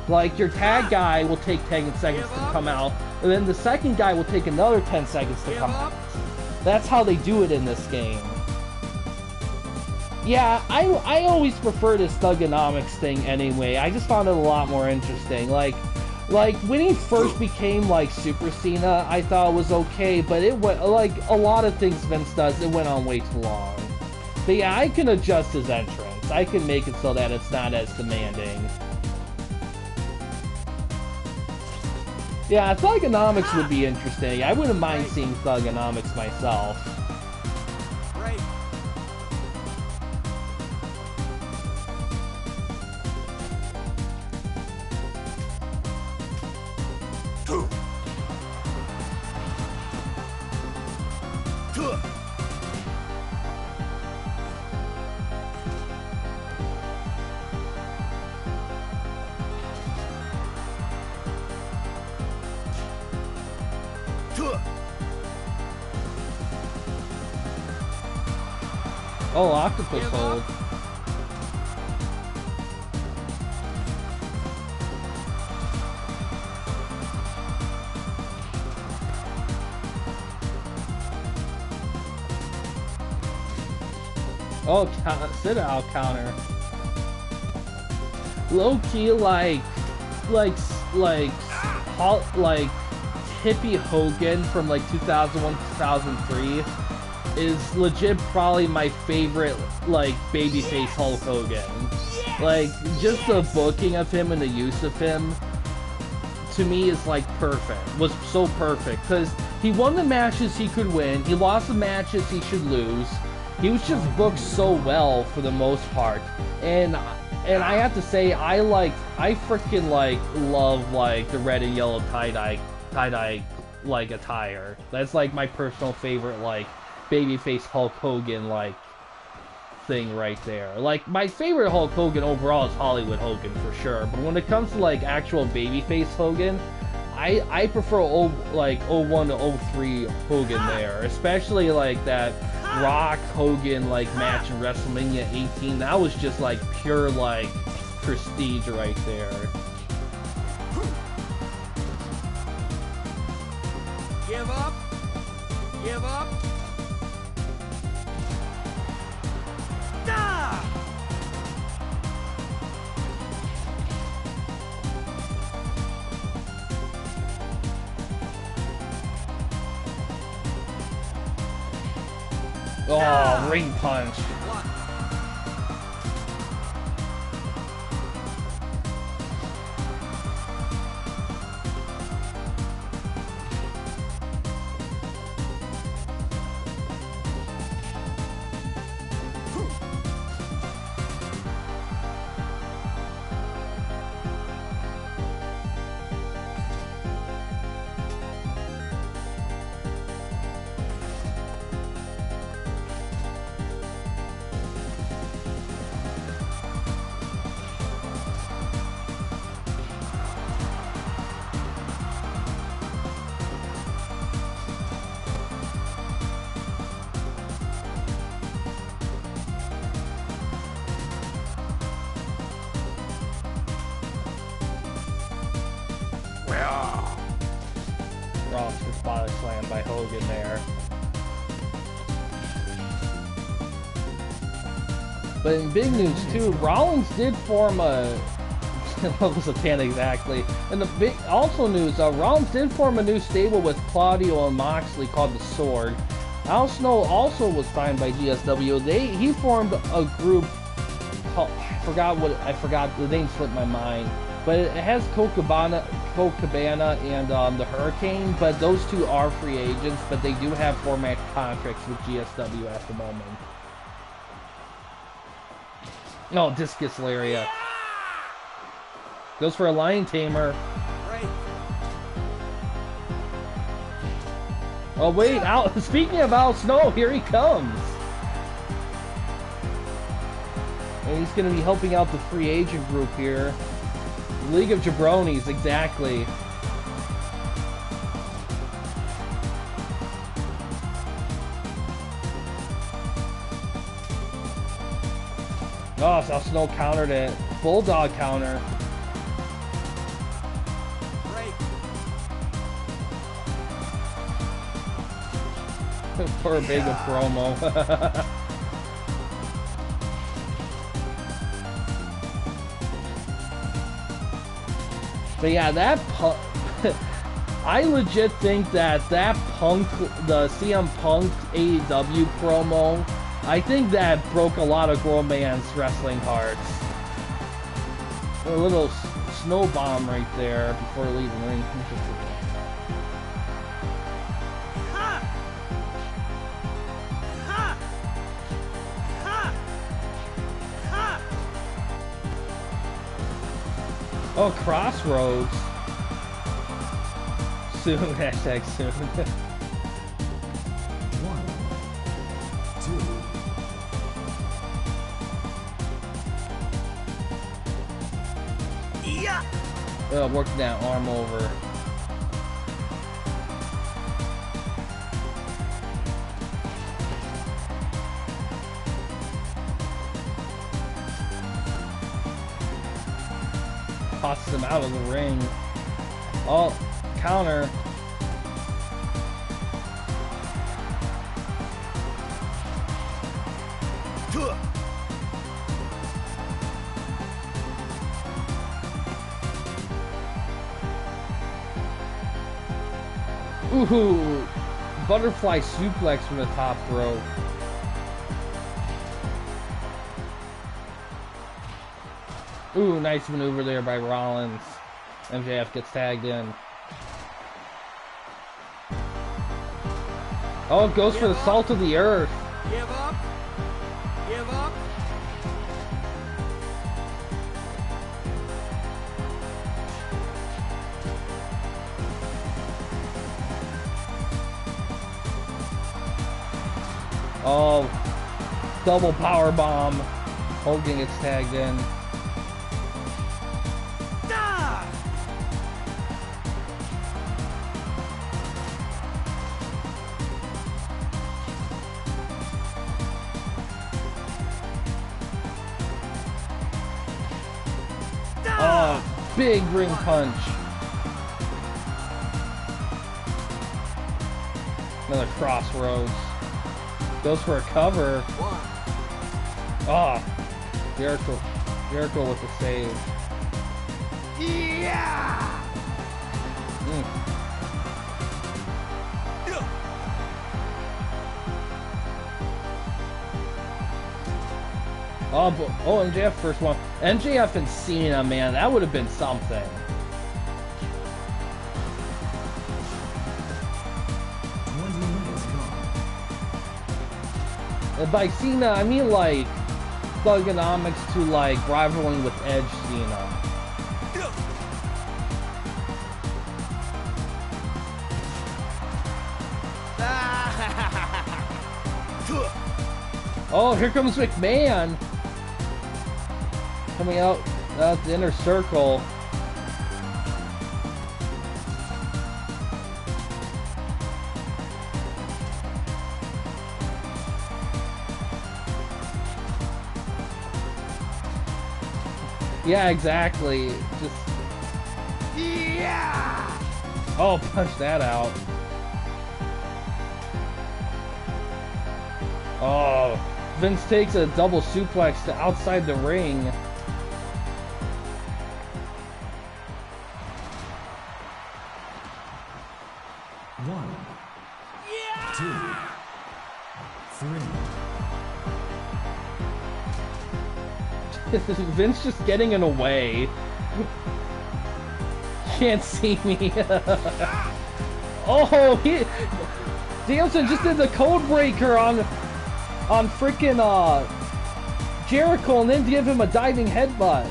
like your tag guy will take 10 seconds to come out, and then the second guy will take another 10 seconds to come out. That's how they do it in this game. Yeah, I always prefer this Thugonomics thing anyway. I just found it a lot more interesting. Like when he first became like Super Cena, I thought it was okay, but it went, like a lot of things Vince does, it went on way too long. But yeah, I can adjust his entrance. I can make it so that it's not as demanding. Yeah, Thugonomics would be interesting. I wouldn't mind seeing Thugonomics myself. Break. Oh, octopus hold. Oh, sit-out counter. Low-key, like hippie Hogan from like 2001, 2003 is legit probably my favorite like babyface Hulk Hogan. Like just the booking of him and the use of him to me is like perfect. Was so perfect because he won the matches he could win. He lost the matches he should lose. He was just booked so well for the most part, and I have to say I freaking love like the red and yellow tie-dye like attire. That's like my personal favorite like babyface Hulk Hogan like thing right there. Like my favorite Hulk Hogan overall is Hollywood Hogan for sure, but when it comes to like actual babyface Hogan, I prefer 01 to 03 Hogan there, especially like that Rock Hogan like match in WrestleMania 18. That was just like pure like prestige right there. Give up. Give up. Ah! Oh, ring punch. Ross gets body slammed by Hogan there. But in big news too, Rollins did form a what was the pan exactly? And the big also news, Rollins did form a new stable with Claudio and Moxley called the Sword. Al Snow also was signed by GSW. He formed a group called, I forgot the name slipped my mind. But it has Colt Cabana and the Hurricane, but those two are free agents, but they do have 4-match contracts with GSW at the moment. No, Discus Lariat. Goes for a lion tamer. Break. Oh wait, Al. Speaking of Al Snow, here he comes. And he's going to be helping out the free agent group here. League of Jabronis, exactly. Oh, Al Snow countered it. Bulldog counter. Break. For a big promo. But yeah, that I legit think that Punk, the CM Punk AEW promo, I think that broke a lot of grown man's wrestling hearts. A little snow bomb right there before leaving the ring. Ha! Ha! Ha! Ha! Oh, Crossroads. Soon, hashtag soon. 1, 2. Yeah! Working that arm over. Tosses him out of the ring. Oh, counter. Ooh, butterfly suplex from the top rope. Ooh, nice maneuver there by Rollins. MJF gets tagged in. Oh, it goes for the salt of the earth. Give up. Give up. Oh, double power bomb. Hogan gets tagged in. Ah! Oh, big ring punch. Another Crossroads. Goes for a cover. One. Ah, Jericho with the save. Yeah! Mm. Oh, MJF first one. MJF and Cena, man, that would have been something. 20 minutes gone. And by Cena, I mean like thugonomics to like rivaling with Edge Cena. Oh, here comes McMahon. Coming out the inner circle. Yeah, exactly. Just Yeah! oh, punch that out. Oh, Vince takes a double suplex to outside the ring. One, Yeah! 2, 3. Vince just getting in the way. Can't see me. Oh, Danielson just did the code breaker on freaking Jericho and then give him a diving headbutt.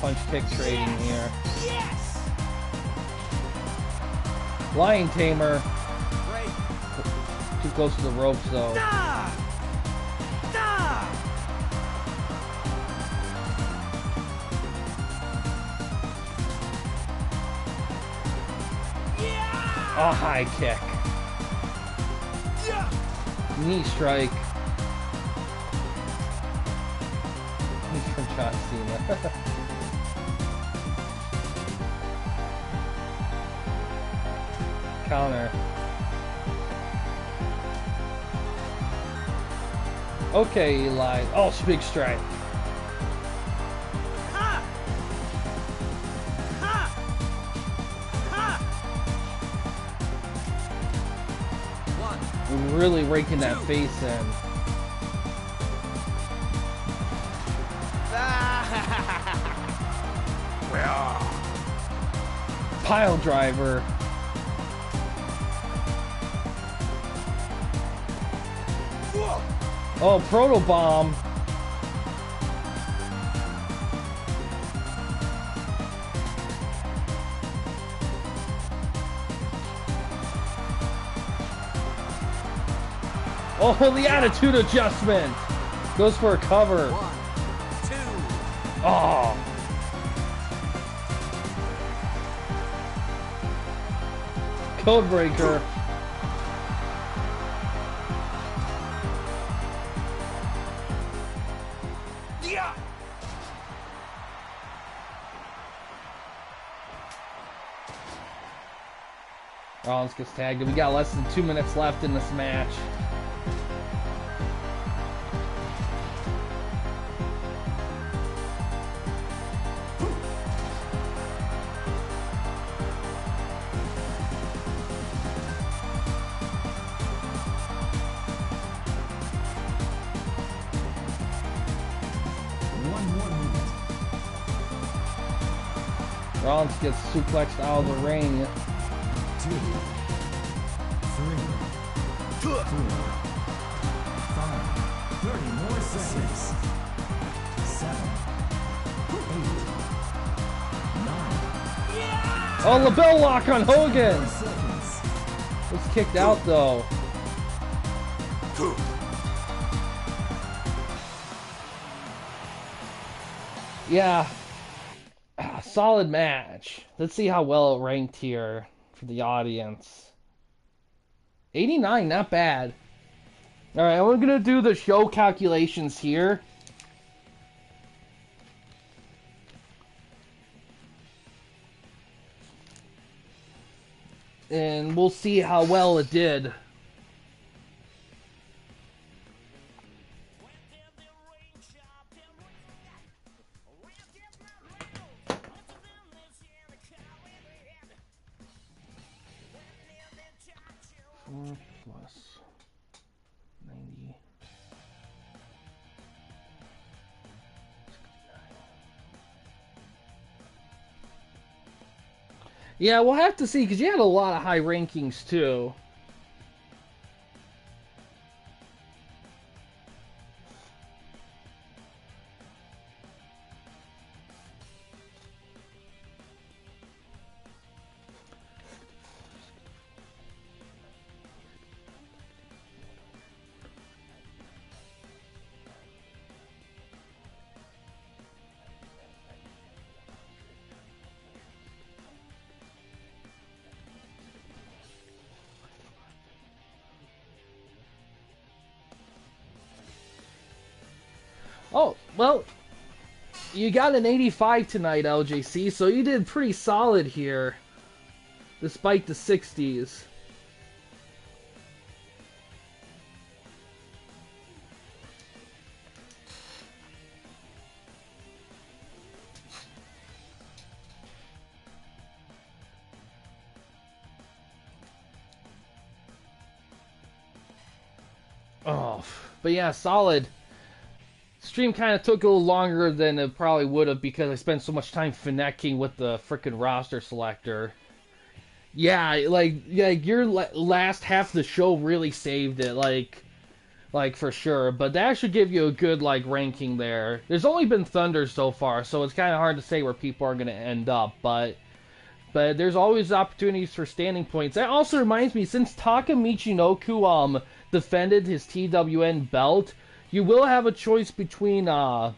punch kick trading here. Yes! Lion Tamer. Great. Too close to the ropes though. Da! Da! Yeah! Oh, high kick. Yeah! Knee strike. He's from John Cena. Counter. Okay, Eli. Oh, big strike. Ha! Ha! Ha! One. We're really raking that face in. Pile driver. Oh, proto bomb. Oh, the attitude adjustment. Goes for a cover. 1, 2. Oh. Codebreaker. Yeah! Rollins gets tagged. We got less than 2 minutes left in this match. Rollins gets suplexed out of the ring. 2, 3, 4, 5, 30 more seconds. 7, 8, 9, Oh, LaBelle lock on Hogan. seconds. It's kicked out though. Yeah. Solid match. Let's see how well it ranked here for the audience. 89, not bad. Alright, we're gonna do the show calculations here. And we'll see how well it did. Plus 90. Yeah, we'll have to see because you had a lot of high rankings too. Oh, well, you got an 85 tonight, LJC, so you did pretty solid here, despite the 60s. Oh, but yeah, solid. Stream kind of took a little longer than it probably would have because I spent so much time finecking with the frickin' roster selector. Yeah, like your last half of the show really saved it. Like, like for sure. But that should give you a good like ranking there. There's only been Thunder so far, so it's kind of hard to say where people are gonna end up. But there's always opportunities for standing points. That also reminds me, since Taka Michinoku defended his TWN belt, you will have a choice between two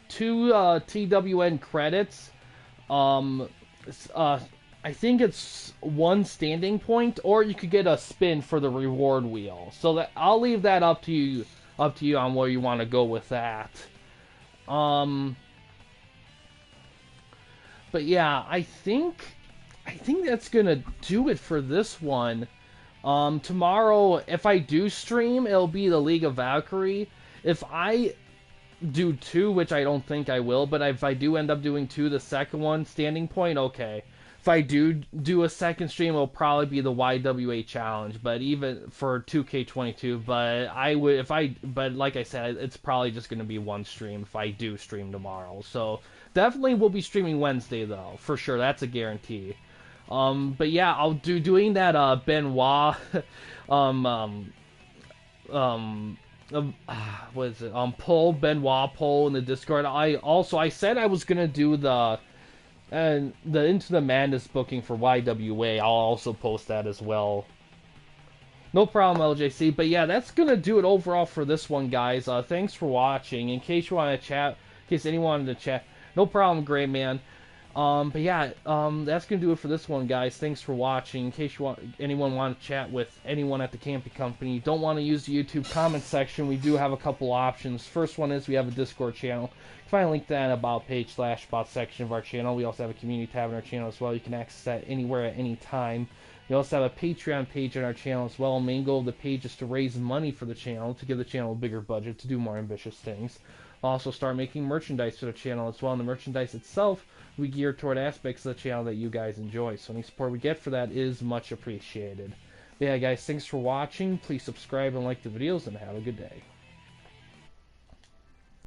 TWN credits. I think it's one standing point, or you could get a spin for the reward wheel. So that I'll leave that up to you on where you want to go with that. But yeah, I think that's gonna do it for this one. Tomorrow, if I do stream, it'll be the League of Valkyrie. If I do 2, which I don't think I will, but if I do end up doing 2, the second one, standing point, okay. If I do a second stream, it'll probably be the YWA challenge, but even for 2K22, but like I said, it's probably just going to be one stream if I do stream tomorrow. So definitely we'll be streaming Wednesday though, for sure, that's a guarantee. But yeah, I'll doing that Benoit what is it? Benoit poll in the Discord. I said I was gonna do the Into the Madness booking for YWA. I'll also post that as well. No problem, LJC. But yeah, that's gonna do it overall for this one, guys. Thanks for watching. In case you want to chat, in case anyone wanted to chat, no problem, great man. But yeah, that's gonna do it for this one, guys. Thanks for watching. In case anyone want to chat with anyone at the camping company, don't want to use the YouTube comment section, we do have a couple options. First one is we have a Discord channel. You can find a link to that in About page / About section of our channel. We also have a community tab in our channel as well. You can access that anywhere at any time. We also have a Patreon page on our channel as well. The main goal of the page is to raise money for the channel, to give the channel a bigger budget, to do more ambitious things. We'll also start making merchandise for the channel as well, and the merchandise itself we gear toward aspects of the channel that you guys enjoy. So any support we get for that is much appreciated. But yeah, guys, thanks for watching. Please subscribe and like the videos, and have a good day.